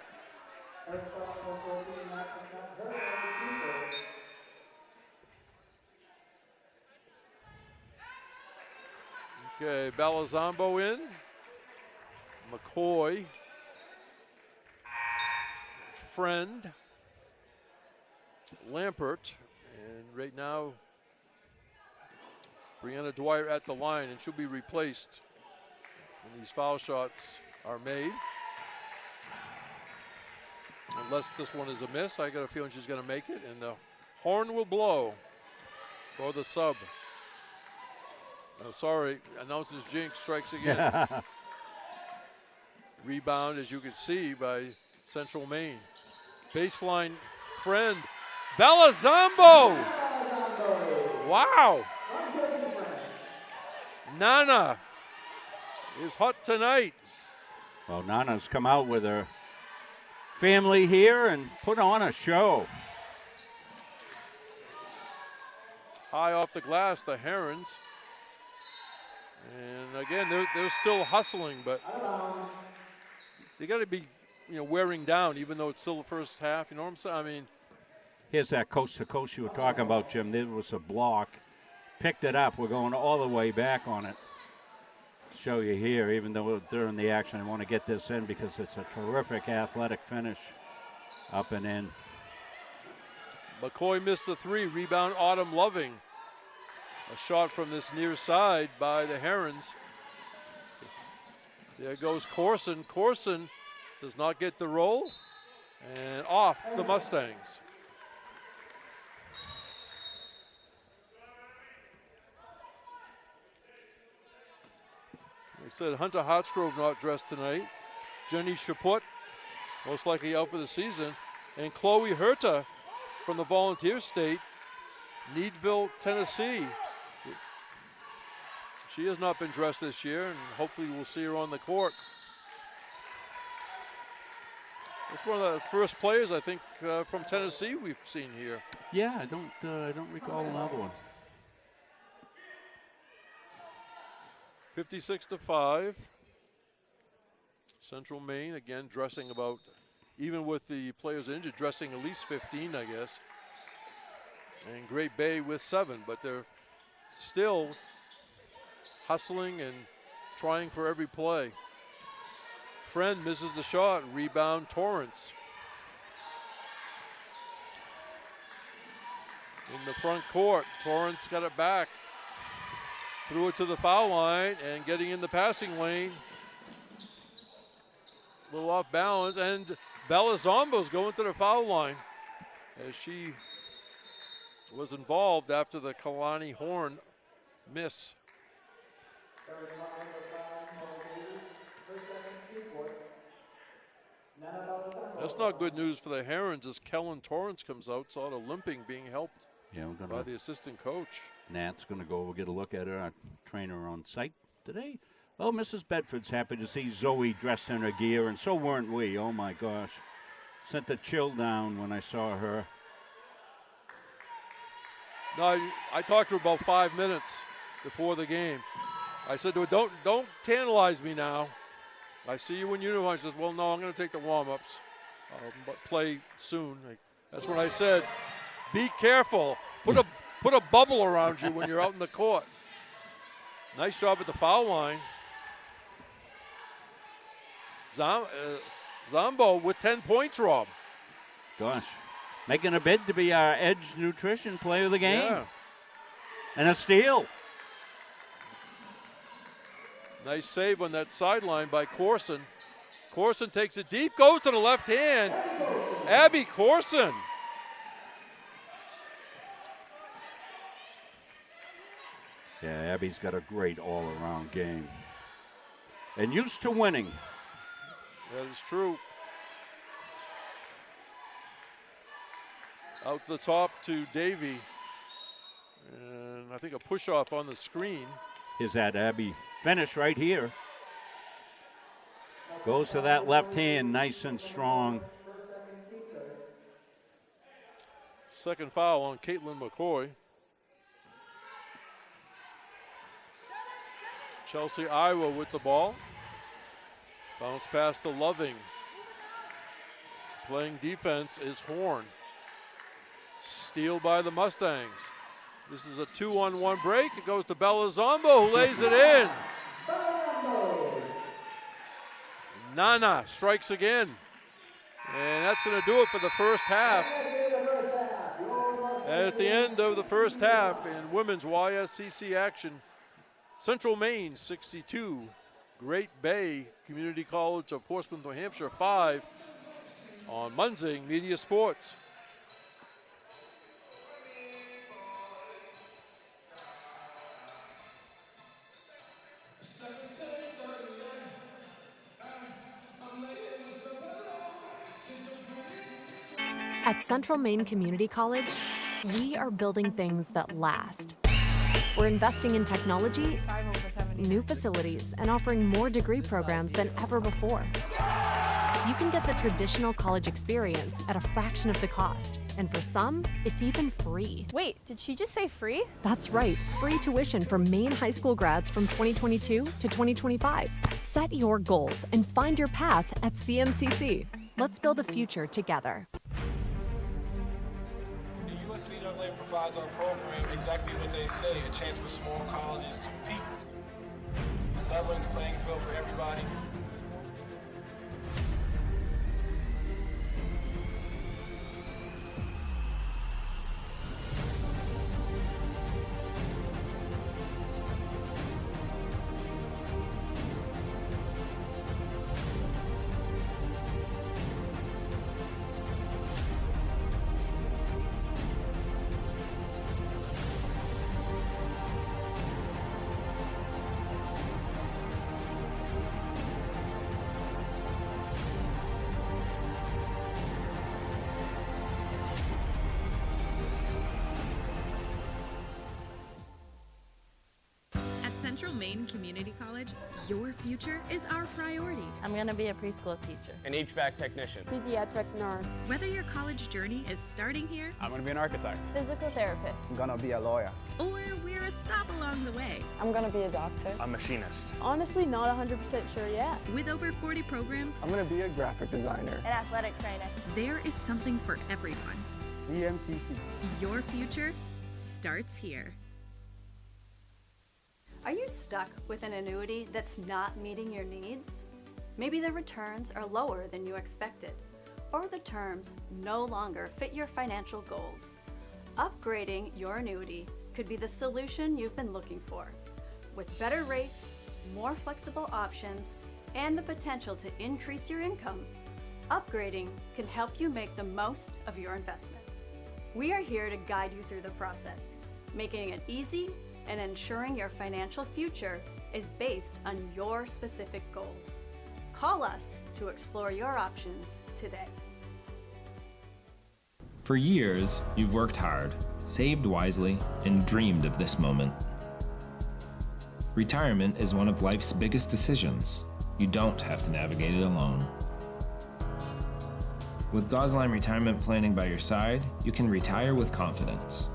Okay, Balazambo in. McCoy Friend, Lampert, and right now Brianna Dwyer at the line, and she'll be replaced when these foul shots are made. Unless this one is a miss, I got a feeling she's going to make it, and the horn will blow for the sub. Sorry, announces jinx, strikes again. Rebound, as you can see, by Central Maine. Baseline, Friend. Bella Zombo! Wow! Nana is hot tonight. Well, Nana's come out with her family here and put on a show. High off the glass, the Herons. And again, they're still hustling, but they got to be, wearing down, even though it's still the first half. You know what I'm saying? I mean, here's that coast to coast you were talking about, Jim. There was a block, picked it up. We're going all the way back on it. Show you here, even though during the action, I want to get this in because it's a terrific athletic finish, up and in. McCoy missed the three. Rebound, Autumn Loving. A shot from this near side by the Herons. There goes Corson. Corson does not get the roll. And off the Mustangs. Like I said, Hunter Hartsgrove not dressed tonight. Jenny Chaput, most likely out for the season. And Chloe Herta from the Volunteer State, Needville, Tennessee. She has not been dressed this year, and hopefully we'll see her on the court. It's one of the first players, I think, from Tennessee we've seen here. Yeah, I don't recall another one. 56-5. Central Maine, again, dressing about, even with the players injured, dressing at least 15, I guess. And Great Bay with 7, but they're still hustling and trying for every play. Friend misses the shot. Rebound, Torrance. In the front court, Torrance got it back. Threw it to the foul line and getting in the passing lane. A little off balance, and Bella Zombo's going to the foul line as she was involved after the Kalani Horn miss. That's not good news for the Herons as Kellen Torrance comes out, sort of limping, being helped by the assistant coach. Nat's going to go get a look at her, our trainer on site today. Oh, Mrs. Bedford's happy to see Zoe dressed in her gear, and so weren't we. Oh, my gosh. Sent a chill down when I saw her. No, I talked to her about 5 minutes before the game. I said to her, don't tantalize me now. I see you in uniform. She says, well, no, I'm going to take the warm-ups, but play soon. That's when I said, be careful. Put a bubble around you when you're out in the court. Nice job at the foul line. Zombo with 10 points, Rob. Gosh. Making a bid to be our Edge Nutrition Player of the Game. Yeah. And a steal. Nice save on that sideline by Corson. Corson takes it deep, goes to the left hand. Abby Corson. Yeah, Abby's got a great all-around game. And used to winning. That is true. Out the top to Davey. And I think a push-off on the screen. Here's that Abby finish right here. Goes to that left hand, nice and strong. Second foul on Caitlin McCoy. Chelsea Iowa with the ball. Bounce pass to Loving. Playing defense is Horn. Steal by the Mustangs. This is a 2-on-1 break. It goes to Bella Zombo, who lays it in. Nana strikes again. And that's going to do it for the first half. And at the end of the first half in women's YSCC action, Central Maine 62, Great Bay Community College of Portsmouth, New Hampshire 5 on Munzing Media Sports. At Central Maine Community College, we are building things that last. We're investing in technology, new facilities, and offering more degree programs than ever before. You can get the traditional college experience at a fraction of the cost, and for some, it's even free. Wait, did she just say free? That's right, free tuition for Maine high school grads from 2022 to 2025. Set your goals and find your path at CMCC. Let's build a future together. The USCAA provides our program exactly what they say, a chance for small colleges to compete. It's leveling the playing field for everybody. Central Maine Community College, your future is our priority. I'm going to be a preschool teacher. An HVAC technician. Pediatric nurse. Whether your college journey is starting here, I'm going to be an architect. Physical therapist. I'm going to be a lawyer. Or we're a stop along the way. I'm going to be a doctor. A machinist. Honestly, not 100% sure yet. With over 40 programs, I'm going to be a graphic designer. An athletic trainer. There is something for everyone. CMCC. Your future starts here. Are you stuck with an annuity that's not meeting your needs? Maybe the returns are lower than you expected, or the terms no longer fit your financial goals. Upgrading your annuity could be the solution you've been looking for. With better rates, more flexible options, and the potential to increase your income, upgrading can help you make the most of your investment. We are here to guide you through the process, making it easy and ensuring your financial future is based on your specific goals. Call us to explore your options today. For years, you've worked hard, saved wisely, and dreamed of this moment. Retirement is one of life's biggest decisions. You don't have to navigate it alone. With Gosline Retirement Planning by your side, you can retire with confidence.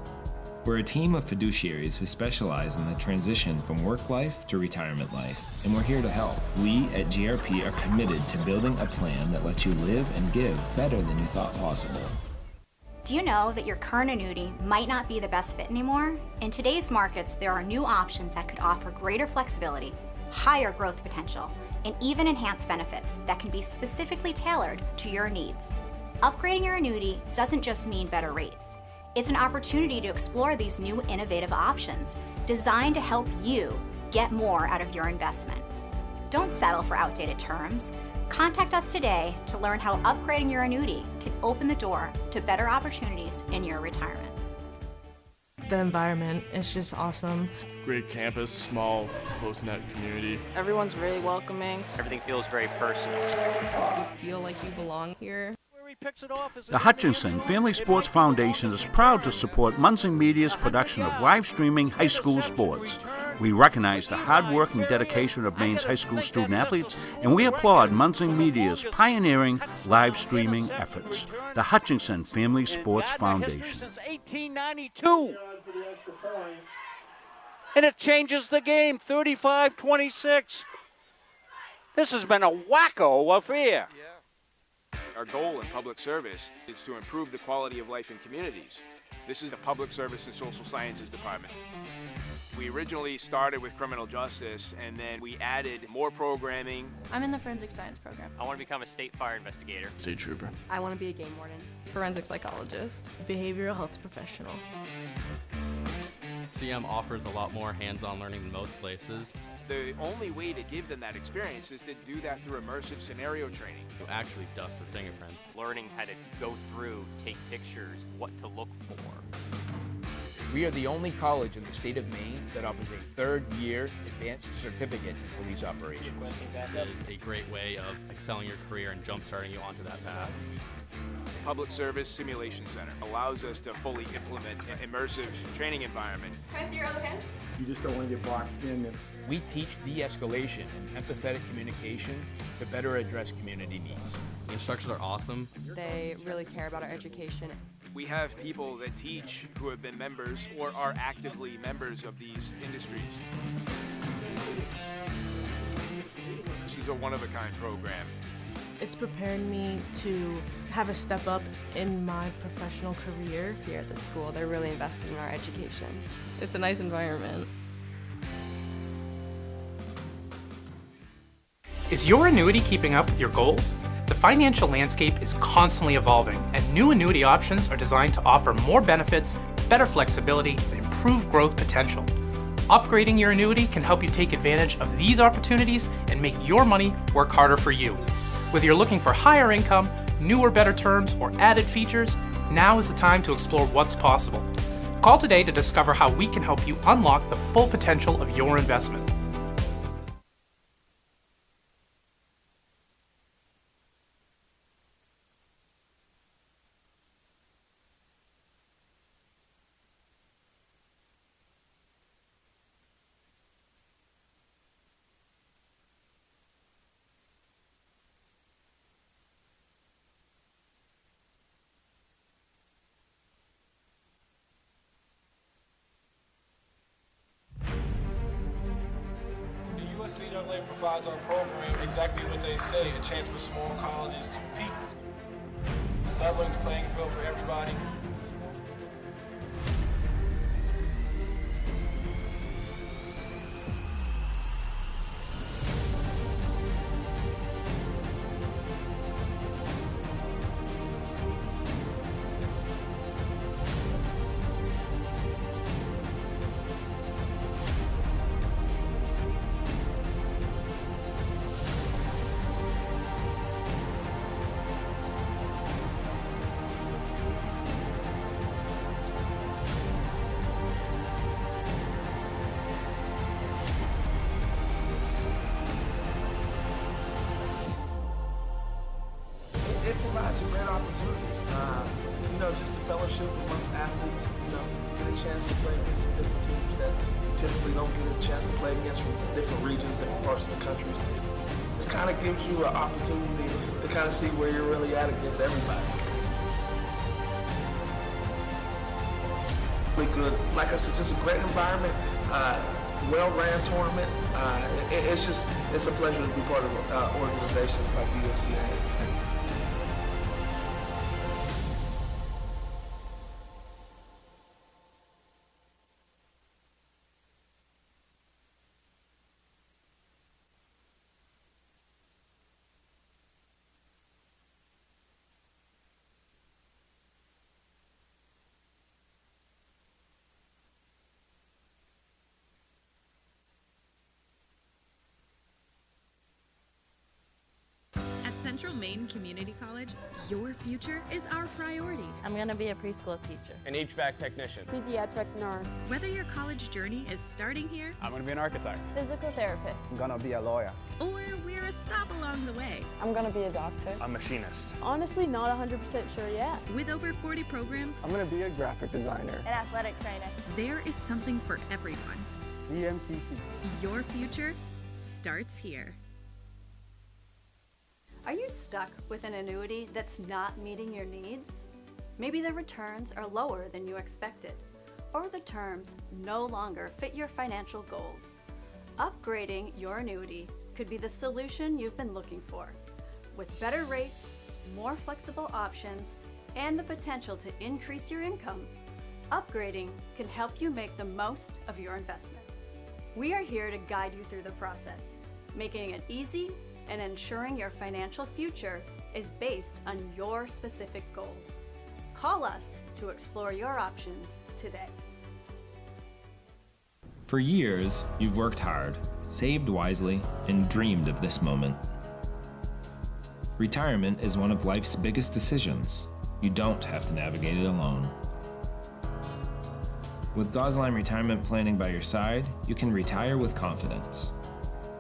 We're a team of fiduciaries who specialize in the transition from work life to retirement life, and we're here to help. We at GRP are committed to building a plan that lets you live and give better than you thought possible. Do you know that your current annuity might not be the best fit anymore? In today's markets, there are new options that could offer greater flexibility, higher growth potential, and even enhanced benefits that can be specifically tailored to your needs. Upgrading your annuity doesn't just mean better rates. It's an opportunity to explore these new innovative options designed to help you get more out of your investment. Don't settle for outdated terms. Contact us today to learn how upgrading your annuity can open the door to better opportunities in your retirement. The environment is just awesome. Great campus, small, close-knit community. Everyone's really welcoming. Everything feels very personal. You feel like you belong here. The Hutchinson Family Sports Foundation is proud to support Munzing Media's production of live streaming high school sports. We recognize the hard work and dedication of Maine's high school student athletes, and we applaud Munzing Media's pioneering live streaming efforts. The Hutchinson Family Sports Foundation. Since 1892. And it changes the game, 35-26. This has been a wacko affair. Our goal in public service is to improve the quality of life in communities. This is the Public Service and Social Sciences Department. We originally started with criminal justice, and then we added more programming. I'm in the forensic science program. I want to become a state fire investigator. State trooper. I want to be a game warden. Forensic psychologist. Behavioral health professional. CM offers a lot more hands-on learning than most places. The only way to give them that experience is to do that through immersive scenario training. You actually dust for fingerprints. Learning how to go through, take pictures, what to look for. We are the only college in the state of Maine that offers a third-year advanced certificate in police operations. It is a great way of excelling your career and jump-starting you onto that path. Public Service Simulation Center allows us to fully implement an immersive training environment. Can I see your other hand? You just don't want to get boxed in. We teach de-escalation and empathetic communication to better address community needs. The instructors are awesome. They really care about our education. We have people that teach who have been members or are actively members of these industries. This is a one-of-a-kind program. It's preparing me to have a step up in my professional career. Here at the school, they're really invested in our education. It's a nice environment. Is your annuity keeping up with your goals? The financial landscape is constantly evolving, and new annuity options are designed to offer more benefits, better flexibility, and improved growth potential. Upgrading your annuity can help you take advantage of these opportunities and make your money work harder for you. Whether you're looking for higher income, newer, better terms, or added features, now is the time to explore what's possible. Call today to discover how we can help you unlock the full potential of your investment. NCAA provides our program exactly what they say, a chance for small colleges to compete. It's leveling the playing field for everybody. It provides a great opportunity, just the fellowship amongst athletes, get a chance to play against some different teams that you typically don't get a chance to play against from different regions, different parts of the country. It kind of gives you an opportunity to kind of see where you're really at against everybody. Really good, like I said, just a great environment, well-ran tournament. It's a pleasure to be part of organizations like USCA. Central Maine Community College, your future is our priority. I'm going to be a preschool teacher. An HVAC technician. Pediatric nurse. Whether your college journey is starting here, I'm going to be an architect. Physical therapist. I'm gonna be a lawyer. or we're a stop along the way. I'm gonna be a doctor. A machinist. Honestly, not 100% sure yet. With over 40 programs, I'm gonna be a graphic designer. An athletic trainer. There is something for everyone. CMCC. Your future starts here. Are you stuck with an annuity that's not meeting your needs? Maybe the returns are lower than you expected, or the terms no longer fit your financial goals. Upgrading your annuity could be the solution you've been looking for. With better rates, more flexible options, and the potential to increase your income, Upgrading can help you make the most of your investment. We are here to guide you through the process, making it easy and ensuring your financial future is based on your specific goals. Call us to explore your options today. For years, you've worked hard, saved wisely, and dreamed of this moment. Retirement is one of life's biggest decisions. You don't have to navigate it alone. With Gosline Retirement Planning by your side, you can retire with confidence.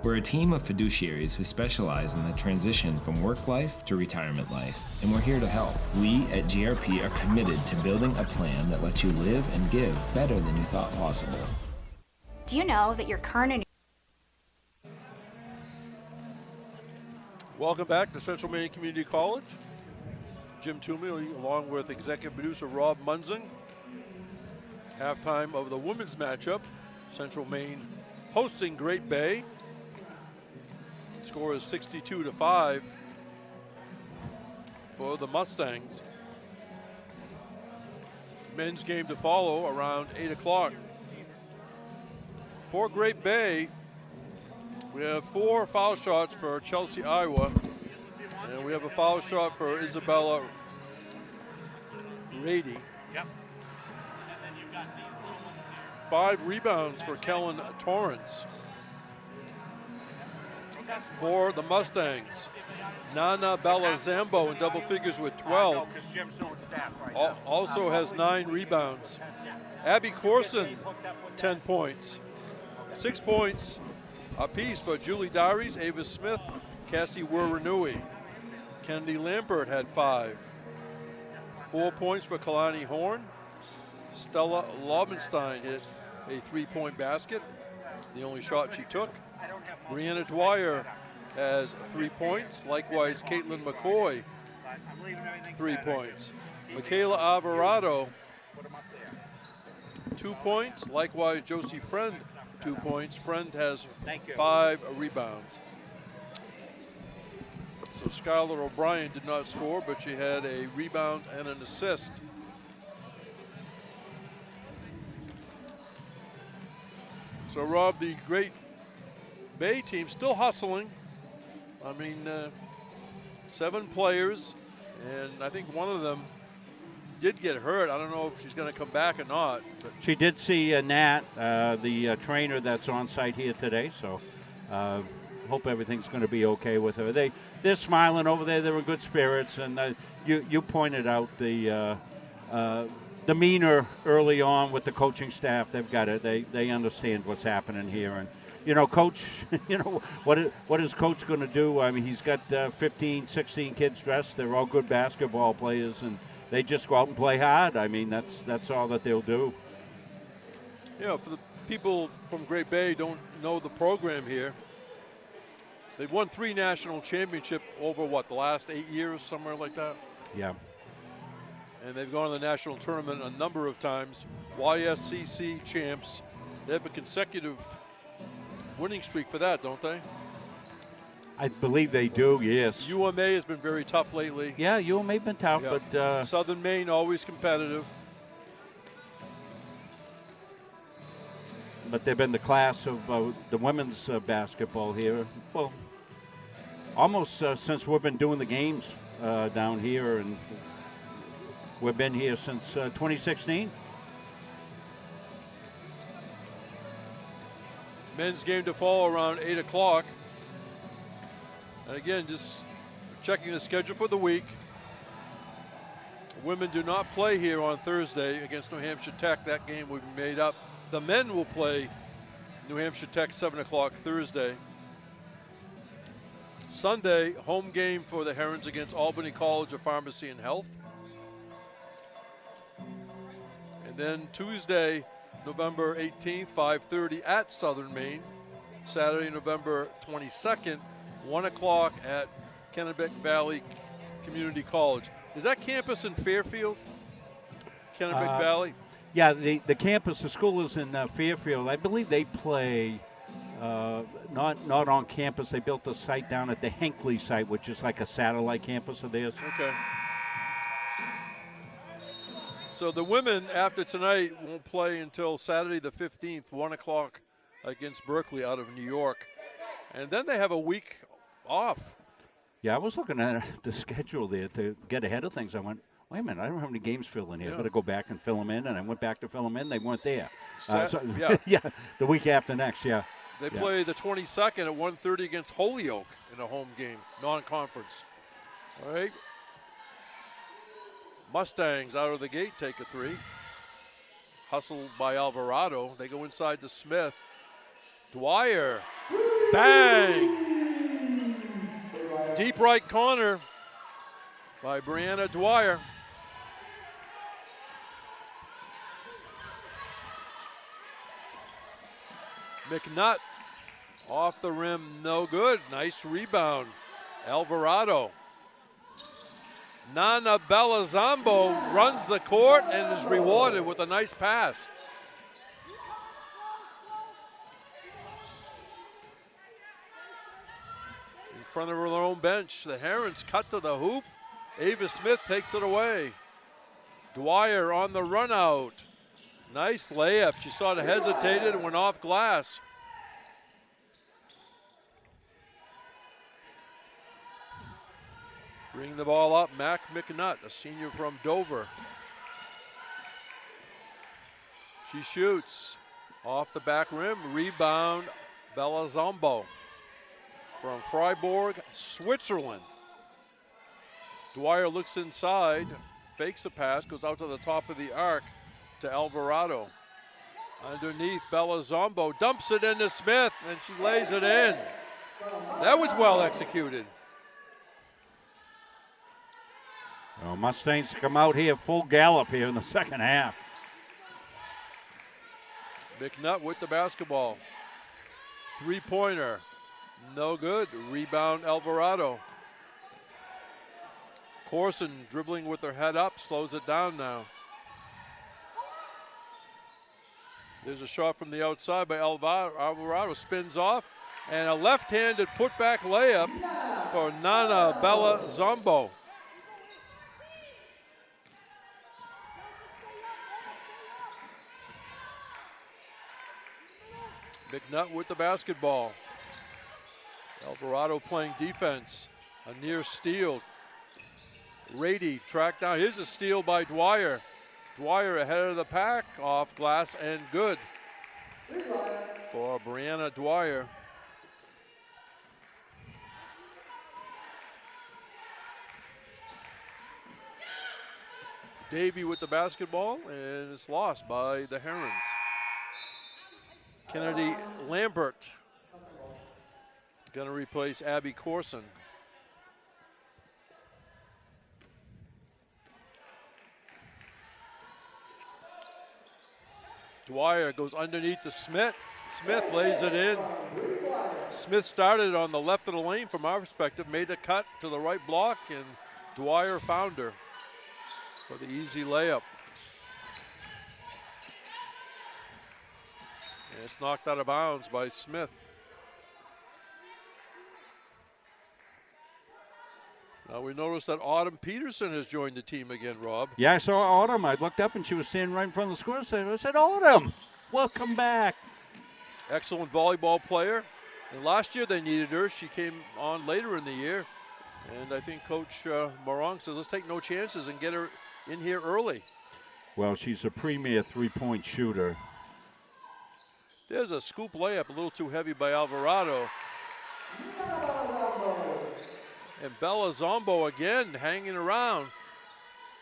We're a team of fiduciaries who specialize in the transition from work life to retirement life, and we're here to help. We at GRP are committed to building a plan that lets you live and give better than you thought possible. Do you know that your current Welcome back to Central Maine Community College. Jim Toomey along with executive producer Rob Munzing. Halftime of the women's matchup. Central Maine hosting Great Bay. The score is 62-5 for the Mustangs. Men's game to follow around 8 o'clock. For Great Bay, we have 4 foul shots for Chelsea, Iowa. And we have a foul shot for Isabella Rady. Yep. 5 rebounds for Kellen Torrance. For the Mustangs, Nana Bellazambo in double figures with 12. Also has 9 rebounds. Abby Corson, 10 points. 6 points apiece for Julie Dowries, Ava Smith, Cassie Werrenui. Kennedy Lambert had 5. 4 points for Kalani Horn. Stella Lobenstein hit a 3-point basket, the only shot she took. Brianna Dwyer has 3 points. Likewise, Caitlin McCoy, 3 points. Michaela Alvarado, 2 points. Likewise, Josie Friend, 2 points. Friend has 5 rebounds. So Skylar O'Brien did not score, but she had a rebound and an assist. So Rob, the Great Bay team still hustling. I mean, 7 players, and I think one of them did get hurt. I don't know if she's going to come back or not. But She did see Nat, the trainer that's on site here today, so hope everything's going to be okay with her. They're smiling over there. They're in good spirits, and you pointed out the demeanor early on with the coaching staff. They've got it. They understand what's happening here, and Coach, what is Coach going to do? I mean, he's got 15, 16 kids dressed. They're all good basketball players, and they just go out and play hard. I mean, that's all that they'll do. For the people from Great Bay don't know the program here, they've won 3 national championships over, the last 8 years, somewhere like that? Yeah. And they've gone to the national tournament a number of times. YSCC champs. They have a consecutive winning streak for that, don't they? I believe they do, yes. UMA has been very tough lately. Yeah, UMA's been tough, but Southern Maine always competitive. But they've been the class of the women's basketball here. Well, almost since we've been doing the games down here, and we've been here since 2016. Men's game to follow around 8 o'clock. And again, just checking the schedule for the week. Women do not play here on Thursday against New Hampshire Tech. That game will be made up. The men will play New Hampshire Tech 7 o'clock Thursday. Sunday, home game for the Herons against Albany College of Pharmacy and Health. And then Tuesday, November 18th, 5:30 at Southern Maine. Saturday, November 22nd, 1 o'clock at Kennebec Valley Community College. Is that campus in Fairfield? Kennebec Valley? Yeah, the campus, the school is in Fairfield. I believe they play not on campus. They built a site down at the Hinckley site, which is like a satellite campus of theirs. Okay. So the women, after tonight, won't play until Saturday the 15th, 1 o'clock against Berkeley out of New York. And then they have a week off. Yeah, I was looking at the schedule there to get ahead of things. I went, wait a minute, I don't have any games filled in here. I better go back and fill them in. And I went back to fill them in. They weren't there. Yeah. The week after next, yeah. They play the 22nd at 1:30 against Holyoke in a home game, non-conference. All right. Mustangs out of the gate take a 3. Hustled by Alvarado. They go inside to Smith. Dwyer. Bang! Deep right corner by Brianna Dwyer. McNutt off the rim, no good. Nice rebound. Alvarado. Nana Belazambo runs the court and is rewarded with a nice pass. In front of her own bench, the Herons cut to the hoop. Ava Smith takes it away. Dwyer on the run out. Nice layup. She sort of hesitated and went off glass. Bring the ball up, Mac McNutt, a senior from Dover. She shoots off the back rim, rebound Belazambo from Freiburg, Switzerland. Dwyer looks inside, fakes a pass, goes out to the top of the arc to Alvarado. Underneath, Belazambo dumps it into Smith, and she lays it in. That was well executed. Well, Mustangs come out here full gallop here in the second half. McNutt with the basketball. Three-pointer, no good. Rebound Alvarado. Corson dribbling with her head up, slows it down now. There's a shot from the outside by Alvarado, spins off, and a left-handed putback layup for Nana Belazambo. McNutt with the basketball. Alvarado playing defense. A near steal. Rady tracked down. Here's a steal by Dwyer. Dwyer ahead of the pack, off glass and good for Brianna Dwyer. Davey with the basketball, and it's lost by the Herons. Kennedy Lambert going to replace Abby Corson. Dwyer goes underneath to Smith. Smith lays it in. Smith started on the left of the lane from our perspective, made a cut to the right block, and Dwyer found her for the easy layup. And it's knocked out of bounds by Smith. Now we noticed that Autumn Peterson has joined the team again, Rob. Yeah, I saw Autumn. I looked up and she was standing right in front of the score. I said, Autumn, welcome back. Excellent volleyball player. And last year they needed her. She came on later in the year. And I think Coach Morong says, let's take no chances and get her in here early. Well, she's a premier three-point shooter. There's a scoop layup, a little too heavy by Alvarado. And Belazambo again hanging around.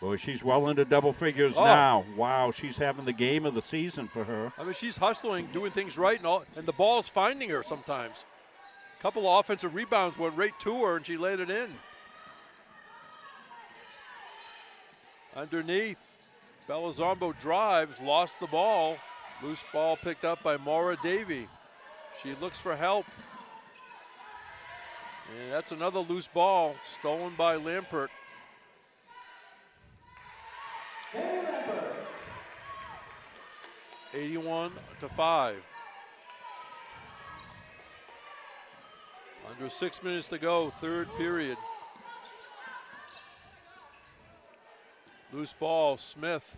Boy, she's well into double figures now. Wow, she's having the game of the season for her. I mean, she's hustling, doing things right, and the ball's finding her sometimes. A couple of offensive rebounds went right to her, and she laid it in. Underneath, Belazambo drives, lost the ball. Loose ball picked up by Maura Davey. She looks for help. And that's another loose ball stolen by Lampert. Hey, Lampert. 81-5. Under 6 minutes to go, third period. Loose ball, Smith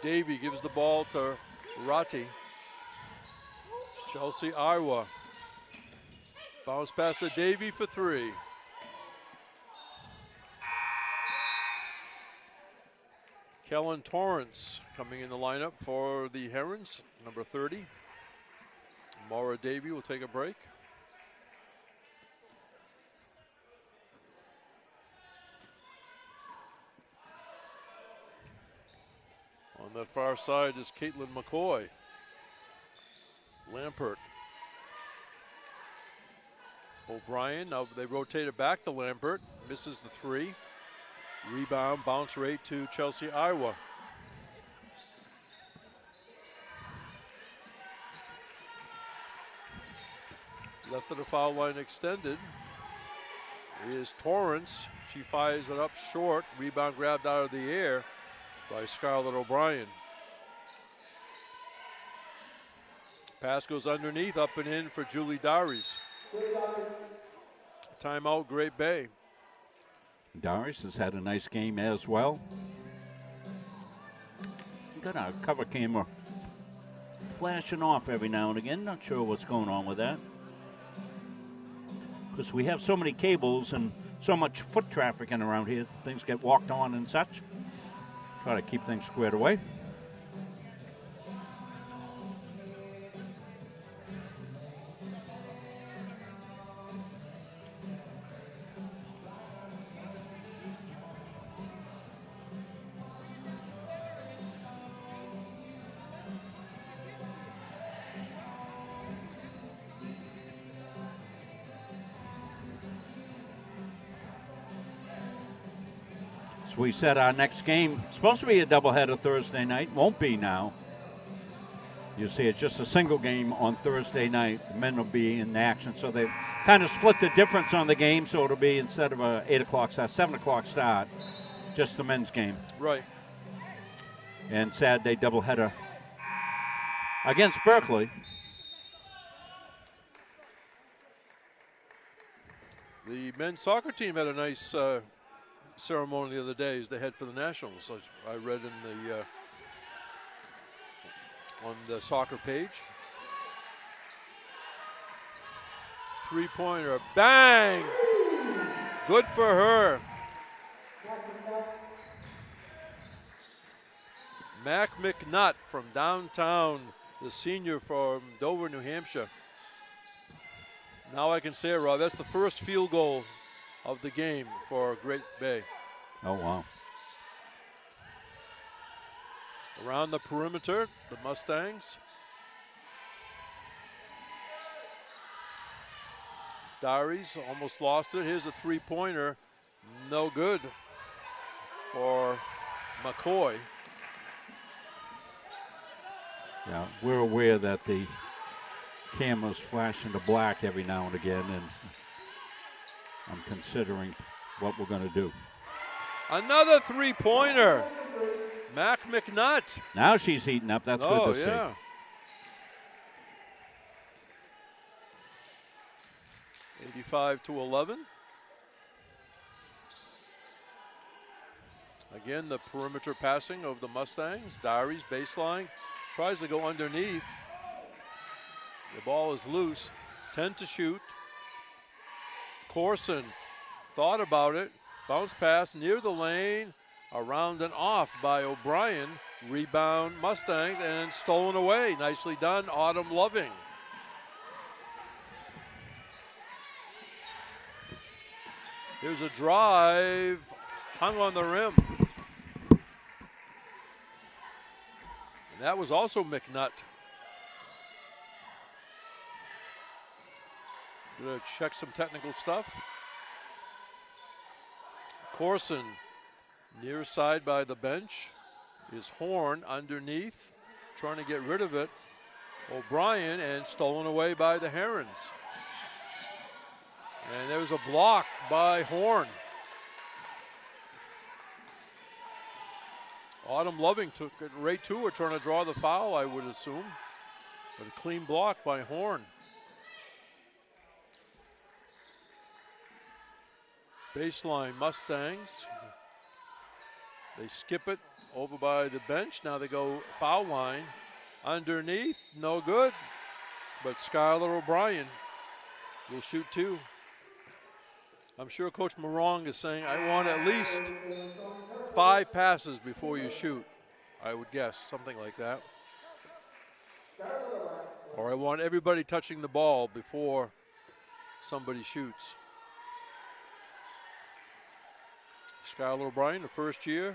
Davy gives the ball to Ratti. Chelsea, Iowa. Bounce pass to Davy for three. Kellen Torrance coming in the lineup for the Herons, number 30. Maura Davy will take a break. On the far side is Caitlin McCoy. Lampert. O'Brien, now they rotate it back to Lampert. Misses the three. Rebound, bounce rate to Chelsea, Iowa. Left of the foul line extended is Torrance. She fires it up short. Rebound grabbed out of the air by Scarlett O'Brien. Pass goes underneath, up and in for Julie Dowries. Timeout, Great Bay. Dowries has had a nice game as well. Got a cover camera flashing off every now and again. Not sure what's going on with that. Because we have so many cables and so much foot traffic in around here. Things get walked on and such. Try to keep things squared away. We said our next game, supposed to be a doubleheader Thursday night, won't be now. You see, it's just a single game on Thursday night. The men will be in action, so they've kind of split the difference on the game, so it'll be instead of a 8 o'clock start, 7 o'clock start, just the men's game. Right. And Saturday doubleheader against Berkeley. The men's soccer team had a nice ceremony the other day as they head for the Nationals. I read in the on the soccer page. Three-pointer, bang! Good for her. Mac McNutt from downtown, the senior from Dover, New Hampshire. Now I can say it, Rob. That's the first field goal of the game for Great Bay. Oh, wow. Around the perimeter, the Mustangs. Dowries almost lost it. Here's a three-pointer. No good for McCoy. Yeah, we're aware that the cameras flash into black every now and again, and I'm considering what we're going to do. Another three-pointer. Mac McNutt. Now she's heating up. That's good to see. Yeah. (85-11). Again, the perimeter passing of the Mustangs. Dowries, baseline, tries to go underneath. The ball is loose. 10 to shoot. Corson thought about it. Bounce pass near the lane. Around and off by O'Brien. Rebound Mustangs and stolen away. Nicely done, Autumn Loving. Here's a drive. Hung on the rim. And that was also McNutt. Gonna check some technical stuff. Corson near side by the bench is Horn underneath, trying to get rid of it. O'Brien, and stolen away by the Herons. And there was a block by Horn. Autumn Loving took it right to her, trying to draw the foul, I would assume. But a clean block by Horn. Baseline Mustangs. They skip it over by the bench. Now they go foul line. Underneath, no good. But Skylar O'Brien will shoot 2. I'm sure Coach Morong is saying, I want at least 5 passes before you shoot. I would guess, something like that. Or I want everybody touching the ball before somebody shoots. Skylar O'Brien, the first year,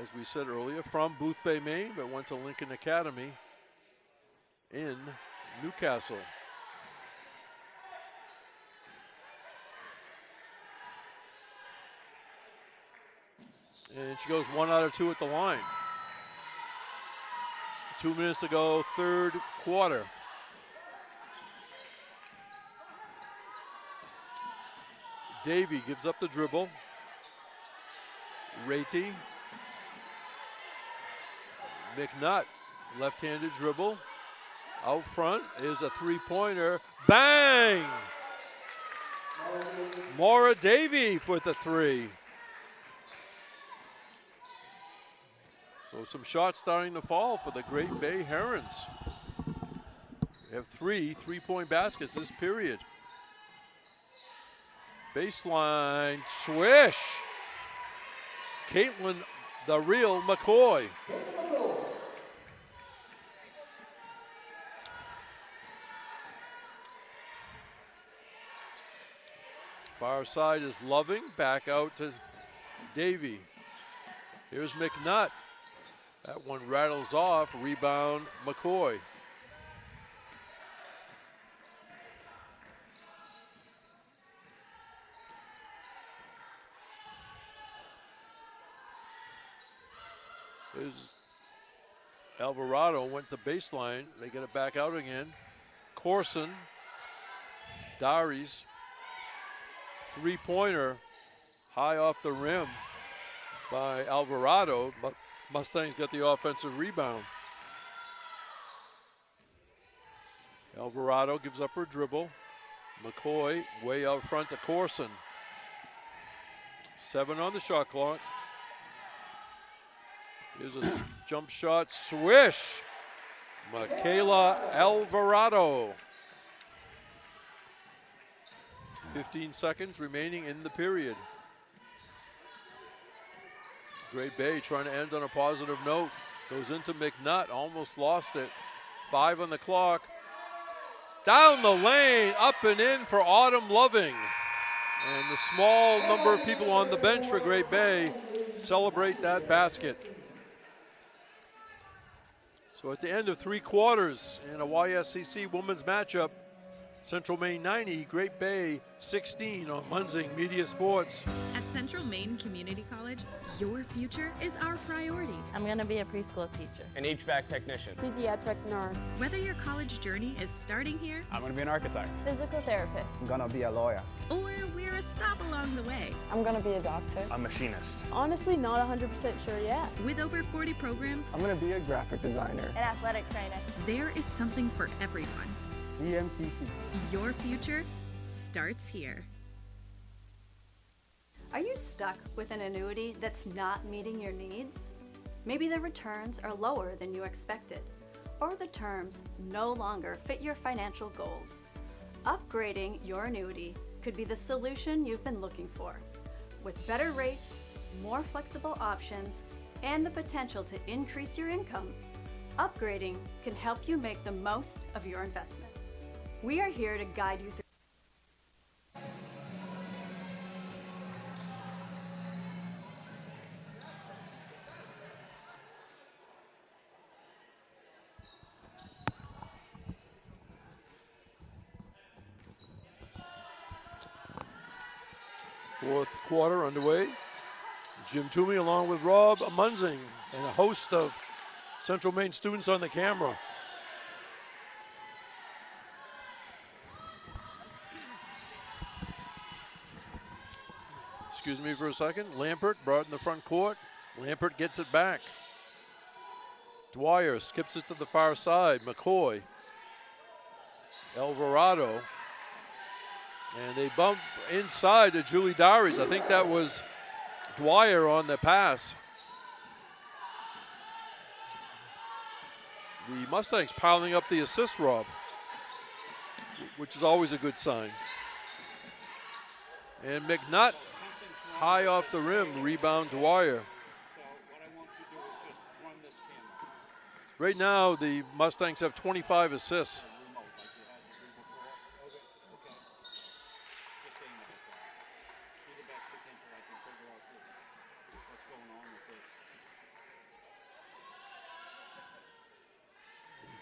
as we said earlier, from Booth Bay, Maine, but went to Lincoln Academy in Newcastle. And she goes 1 out of 2 at the line. 2 minutes to go, third quarter. Davy gives up the dribble. Rati. McNutt, left-handed dribble. Out front is a three-pointer. Bang! Maura Davy with the 3. So some shots starting to fall for the Great Bay Herons. They have 3 3-point baskets this period. Baseline swish. Caitlin, the real McCoy. Far side is Loving, back out to Davy. Here's McNutt. That one rattles off, rebound McCoy. There's Alvarado, went to the baseline. They get it back out again. Corson, Darius, three-pointer, high off the rim by Alvarado, but Mustangs get the offensive rebound. Alvarado gives up her dribble. McCoy way out front to Corson. 7 on the shot clock. Here's a jump shot, swish. Michaela Alvarado. 15 seconds remaining in the period. Great Bay trying to end on a positive note. Goes into McNutt, almost lost it. 5 on the clock. Down the lane, up and in for Autumn Loving. And the small number of people on the bench for Great Bay celebrate that basket. So at the end of 3 quarters in a YSCC women's matchup, Central Maine 90, Great Bay 16 on Munzing Media Sports. At Central Maine Community College, your future is our priority. I'm going to be a preschool teacher. An HVAC technician. Pediatric nurse. Whether your college journey is starting here, I'm going to be an architect. Physical therapist. I'm going to be a lawyer. or we're a stop along the way. I'm gonna be a doctor. A machinist. Honestly, not 100% sure yet. With over 40 programs, I'm gonna be a graphic designer. An athletic trainer. There is something for everyone. CMCC. Your future starts here. Are you stuck with an annuity that's not meeting your needs? Maybe the returns are lower than you expected, or the terms no longer fit your financial goals. Upgrading your annuity could be the solution you've been looking for. With better rates, more flexible options, and the potential to increase your income, upgrading can help you make the most of your investment. We are here to guide you through. Fourth quarter underway. Jim Toomey along with Rob Munzing and a host of Central Maine students on the camera. Excuse me for a second. Lampert brought in the front court. Lampert gets it back. Dwyer skips it to the far side. McCoy. Alvarado. And they bump inside to Julie Dowries. I think that was Dwyer on the pass. The Mustangs piling up the assist, Rob, which is always a good sign. And McNutt, high off the rim, rebound Dwyer. Right now, the Mustangs have 25 assists.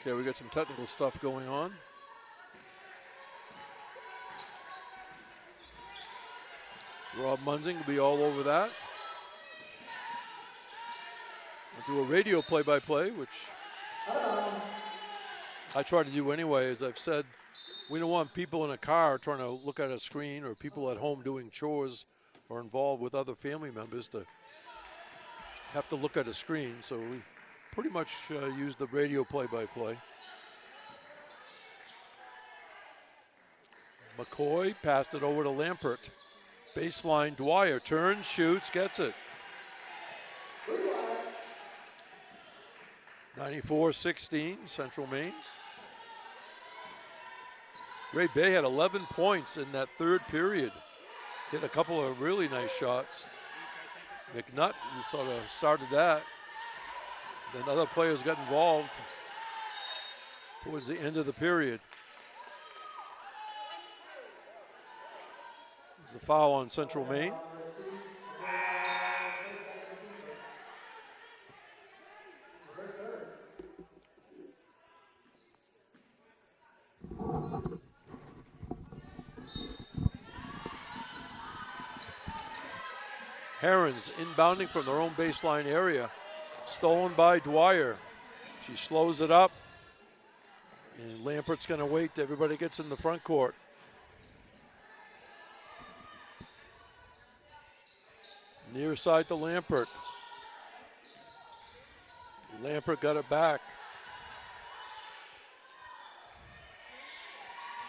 Okay, we got some technical stuff going on. Rob Munzing will be all over that. I'll do a radio play-by-play, which I try to do anyway. As I've said, we don't want people in a car trying to look at a screen or people at home doing chores or involved with other family members to have to look at a screen. So we pretty much use the radio play-by-play. McCoy passed it over to Lampert. Baseline, Dwyer turns, shoots, gets it. 94-16, Central Maine. Great Bay had 11 points in that third period. Hit a couple of really nice shots. McNutt sort of started that. Then other players got involved towards the end of the period. There's a foul on Central Maine. Herons inbounding from their own baseline area. Stolen by Dwyer. She slows it up. And Lampert's going to wait till everybody gets in the front court. Near side to Lampert. Lampert got it back.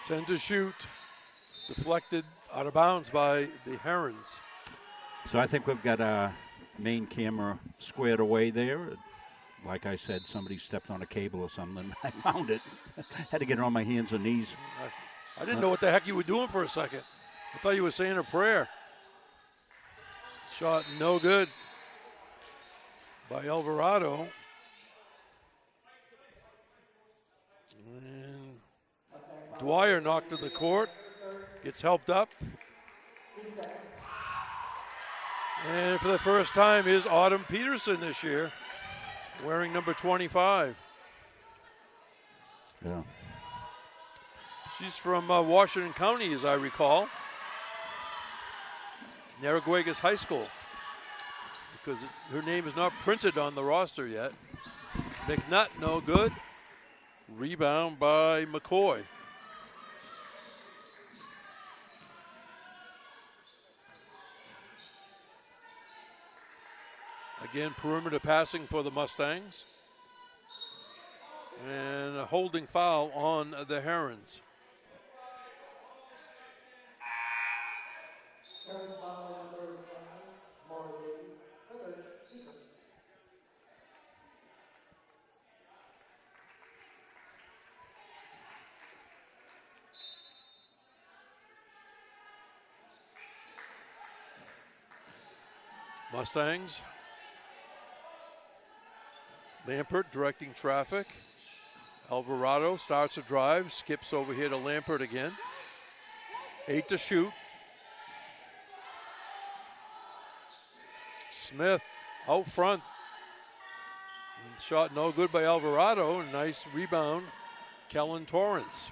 10 to shoot. Deflected out of bounds by the Herons. So I think we've got our main camera squared away there. Like I said, somebody stepped on a cable or something. I found it. Had to get it on my hands and knees. I didn't know what the heck you were doing for a second. I thought you were saying a prayer. Shot no good by Alvarado. And Dwyer knocked to the court. Gets helped up. And for the first time is Autumn Peterson this year, wearing number 25. Yeah. She's from Washington County, as I recall. Narraguagas High School, because her name is not printed on the roster yet. McNutt, no good. Rebound by McCoy. Again, perimeter passing for the Mustangs. And a holding foul on the Herons. Mustangs. Lampert directing traffic. Alvarado starts a drive, skips over here to Lampert again. 8 to shoot. Smith out front. Shot no good by Alvarado. Nice rebound, Kellen Torrance.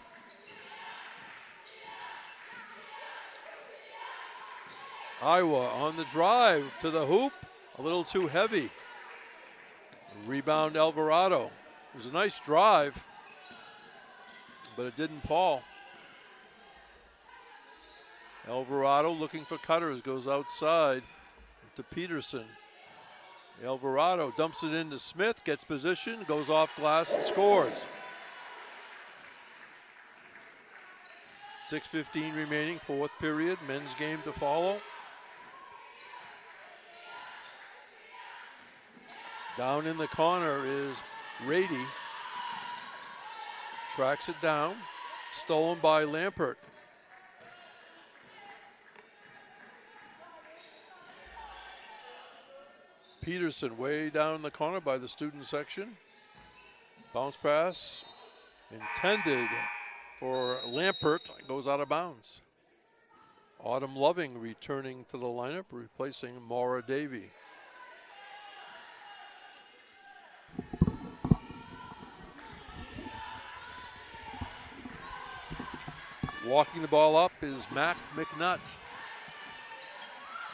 Iowa on the drive to the hoop. A little too heavy. Rebound Alvarado. It was a nice drive, but it didn't fall. Alvarado looking for cutters, goes outside to Peterson. Alvarado dumps it into Smith, gets position, goes off glass and scores. 6:15 remaining, fourth period, men's game to follow. Down in the corner is Rady. tracks it down. Stolen by Lampert. Peterson way down in the corner by the student section. Bounce pass intended for Lampert, goes out of bounds. Autumn Loving returning to the lineup, replacing Maura Davey. Walking the ball up is Mac McNutt.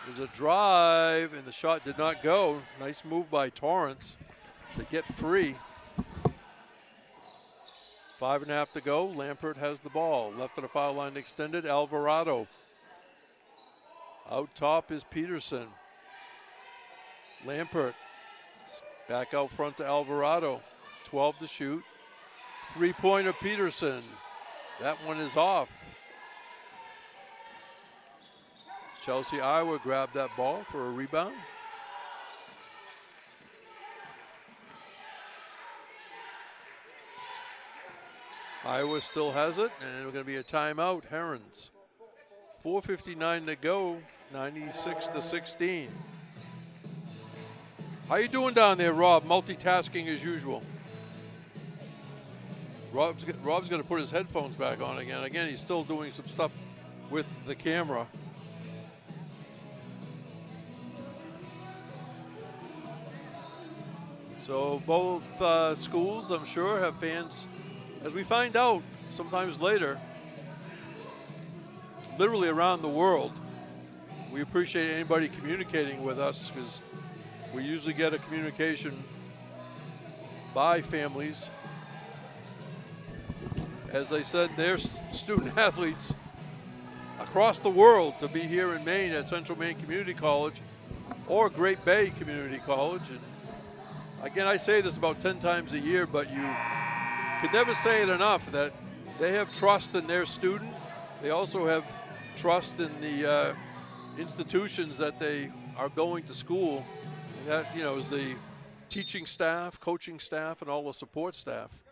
There's a drive, and the shot did not go. Nice move by Torrance to get free. 5.5 to go. Lampert has the ball. Left of the foul line extended. Alvarado. Out top is Peterson. Lampert back out front to Alvarado. 12 to shoot. 3-pointer Peterson. That one is off. Chelsea Iowa grabbed that ball for a rebound. Iowa still has it, and it's going to be a timeout. Herons. 4:59 to go, 96-16. How you doing down there, Rob? Multitasking as usual. Rob's going to put his headphones back on again. Again, he's still doing some stuff with the camera. So both schools, I'm sure, have fans, as we find out sometimes later, literally around the world. We appreciate anybody communicating with us because we usually get a communication by families. As they said, they're student athletes across the world to be here in Maine at Central Maine Community College or Great Bay Community College. And again, I say this about 10 times a year, but you could never say it enough that they have trust in their student. They also have trust in the institutions that they are going to school. And that, you know, is the teaching staff, coaching staff, and all the support staff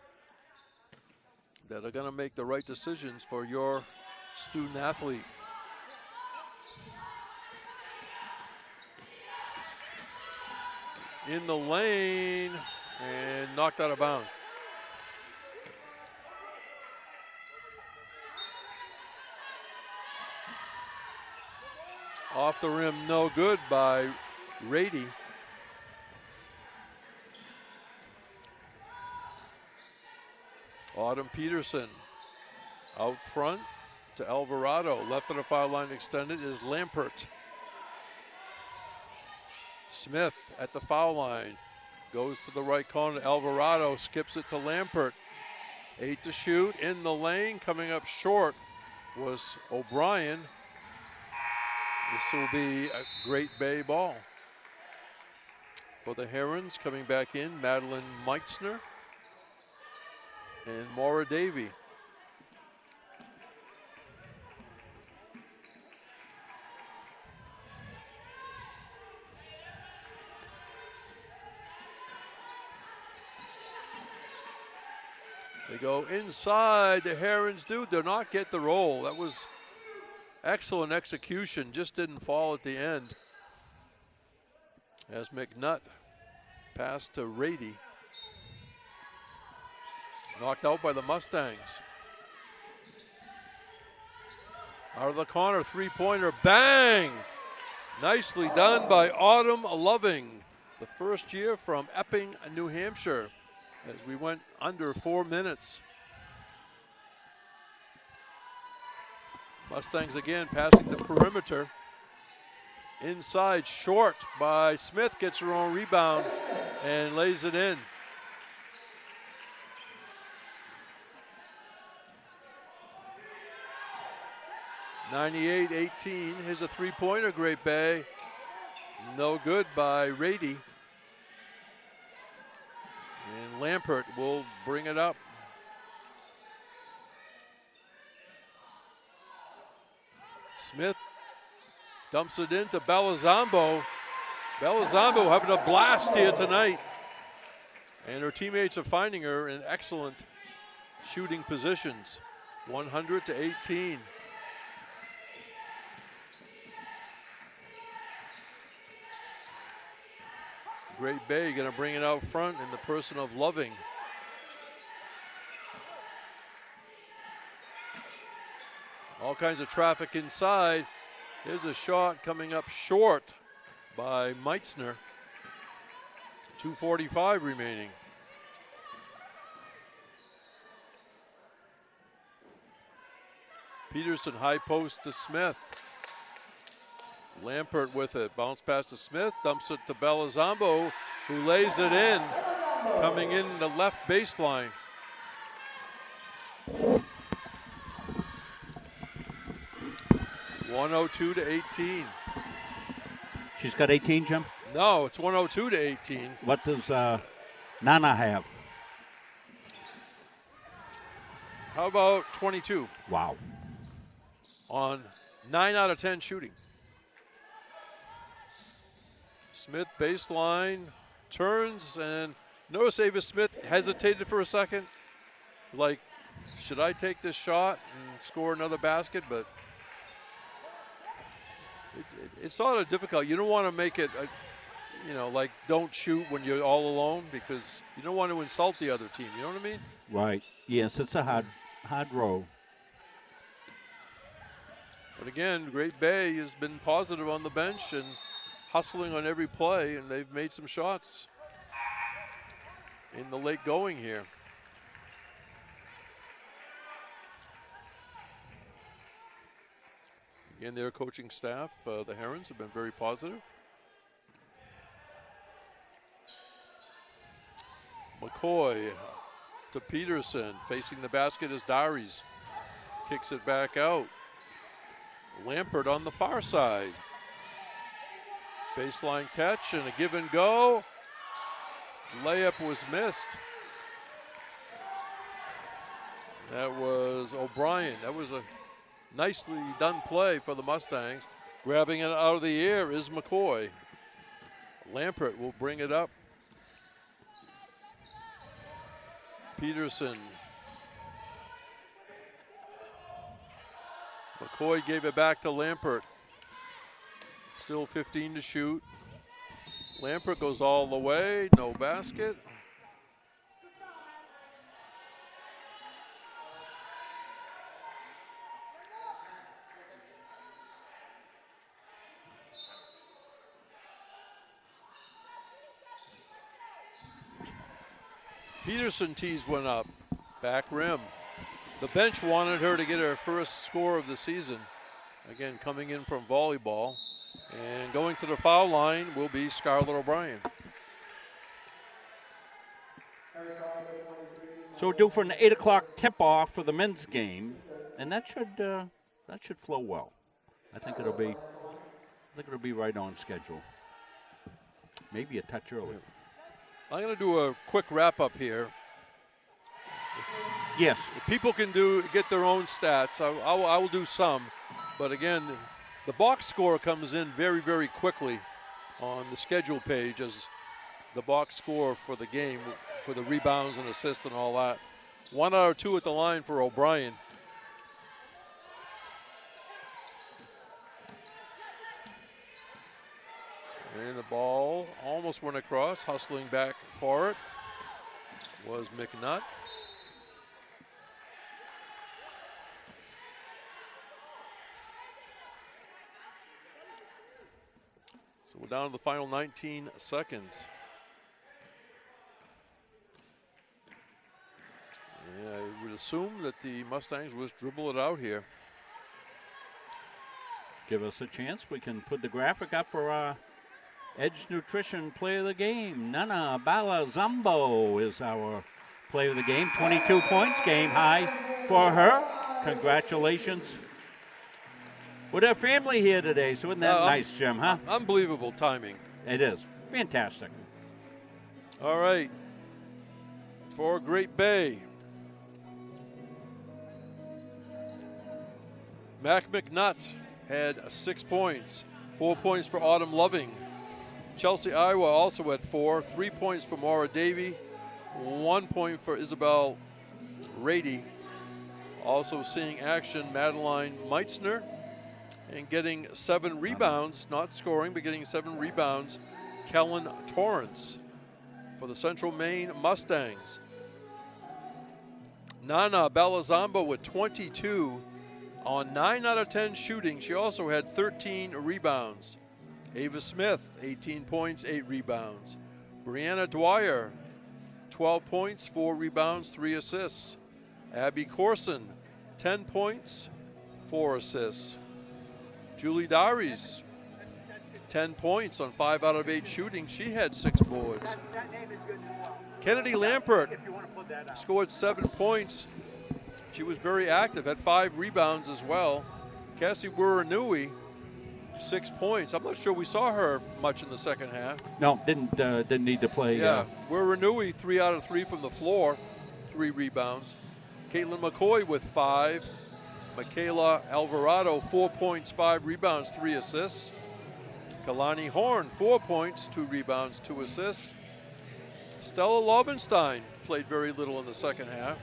that are going to make the right decisions for your student athlete. In the lane and knocked out of bounds. Off the rim, no good by Rady. Autumn Peterson out front to Alvarado. Left of the foul line extended is Lampert. Smith at the foul line. Goes to the right corner. Alvarado skips it to Lampert. 8 to shoot in the lane. Coming up short was O'Brien. This will be a Great Bay ball. For the Herons, coming back in, Madeline Meitzner and Maura Davey. They go inside, the Herons do not get the roll. That was excellent execution, just didn't fall at the end. As McNutt passed to Rady. Knocked out by the Mustangs. Out of the corner, 3-pointer, bang! Nicely done by Autumn Loving, the first year from Epping, New Hampshire, as we went under 4 minutes. Mustangs again passing the perimeter. Inside, short by Smith, gets her own rebound and lays it in. (98-18). Here's a 3-pointer, Great Bay. No good by Rady. And Lampert will bring it up. Smith dumps it into Belizambo. Belizambo having a blast here tonight. And her teammates are finding her in excellent shooting positions, 100-18. Great Bay going to bring it out front in the person of Loving. All kinds of traffic inside. There's a shot coming up short by Meitzner. 2:45 remaining. Peterson high post to Smith. Lampert with it. Bounce pass to Smith. Dumps it to Belazambo, who lays it in. Coming in the left baseline. (102-18). She's got 18, Jim? No, it's 102-18. What does Nana have? How about 22? Wow. On 9 out of 10 shooting. Smith baseline, turns, and notice Ava Smith hesitated for a second. Like, should I take this shot and score another basket? But it's sort of difficult. You don't want to make it, like don't shoot when you're all alone, because you don't want to insult the other team. You know what I mean? Right. Yes, it's a hard row. But again, Great Bay has been positive on the bench and hustling on every play, and they've made some shots in the late going here. Again, their coaching staff, the Herons, have been very positive. McCoy to Peterson, facing the basket is Dowries. Kicks it back out. Lampert on the far side. Baseline catch and a give and go. Layup was missed. That was O'Brien. That was a nicely done play for the Mustangs. Grabbing it out of the air is McCoy. Lampert will bring it up. Peterson. McCoy gave it back to Lampert. Still 15 to shoot. Lampert goes all the way, no basket. Peterson tees one up, back rim. The bench wanted her to get her first score of the season. Again, coming in from volleyball. And going to the foul line will be Scarlett O'Brien. So we're due for an 8 o'clock tip-off for the men's game, and that should flow well. I think it'll be right on schedule. Maybe a touch early. I'm going to do a quick wrap-up here. Yes. If people can get their own stats, I will do some. But again, the box score comes in very, very quickly on the schedule page as the box score for the game, for the rebounds and assists and all that. 1 out of 2 at the line for O'Brien. And the ball almost went across. Hustling back for it was McNutt. So we're down to the final 19 seconds. Yeah, I would assume that the Mustangs will just dribble it out here. Give us a chance. We can put the graphic up for our Edge Nutrition Player of the Game. Nana Balazambo is our Player of the Game. 22 points, game high for her. Congratulations. With our family here today, so isn't that nice, Jim, huh? Unbelievable timing. It is. Fantastic. All right. For Great Bay, Mac McNutt had 6 points. 4 points for Autumn Loving. Chelsea Iowa also had 4. 3 points for Maura Davey. 1 point for Isabel Rady. Also seeing action, Madeline Meitzner, and getting 7 rebounds, not scoring, but getting 7 rebounds, Kellen Torrance for the Central Maine Mustangs. Nana Balazamba with 22 on 9 out of 10 shooting. She also had 13 rebounds. Ava Smith, 18 points, 8 rebounds. Brianna Dwyer, 12 points, 4 rebounds, 3 assists. Abby Corson, 10 points, 4 assists. Julie Darius, 10 points on 5 out of 8 shooting. She had 6 boards. Kennedy Lampert scored 7 points. She was very active, had 5 rebounds as well. Cassie Wuranui, 6 points. I'm not sure we saw her much in the second half. No, didn't need to play. Yeah, Wuranui, 3 out of 3 from the floor, 3 rebounds. Caitlin McCoy with 5. Michaela Alvarado, 4 points, 5 rebounds, 3 assists. Kalani Horn, 4 points, 2 rebounds, 2 assists. Stella Lobenstein played very little in the second half.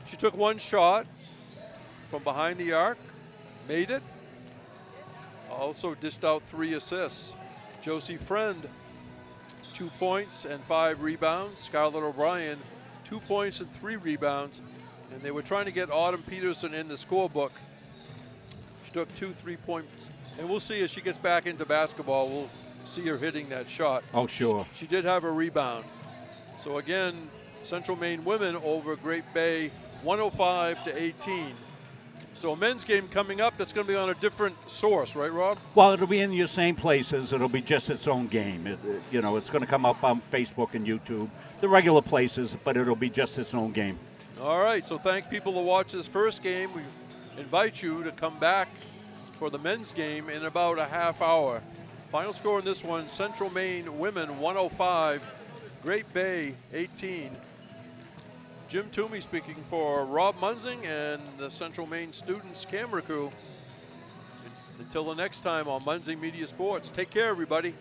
She took 1 shot from behind the arc, made it. Also dished out 3 assists. Josie Friend, 2 points and 5 rebounds. Scarlett O'Brien, 2 points and 3 rebounds. And they were trying to get Autumn Peterson in the scorebook. She took 2 3-points. And we'll see as she gets back into basketball, we'll see her hitting that shot. Oh, sure. She did have a rebound. So again, Central Maine women over Great Bay, 105-18. So a men's game coming up that's going to be on a different source, right, Rob? Well, it'll be in your same places. It'll be just its own game. It's going to come up on Facebook and YouTube, the regular places, but it'll be just its own game. All right, so thank people to watch this first game. We invite you to come back for the men's game in about a half hour. Final score in this one, Central Maine women 105, Great Bay 18. Jim Toomey speaking for Rob Munzing and the Central Maine students camera crew. Until the next time on Munzing Media Sports, take care, everybody.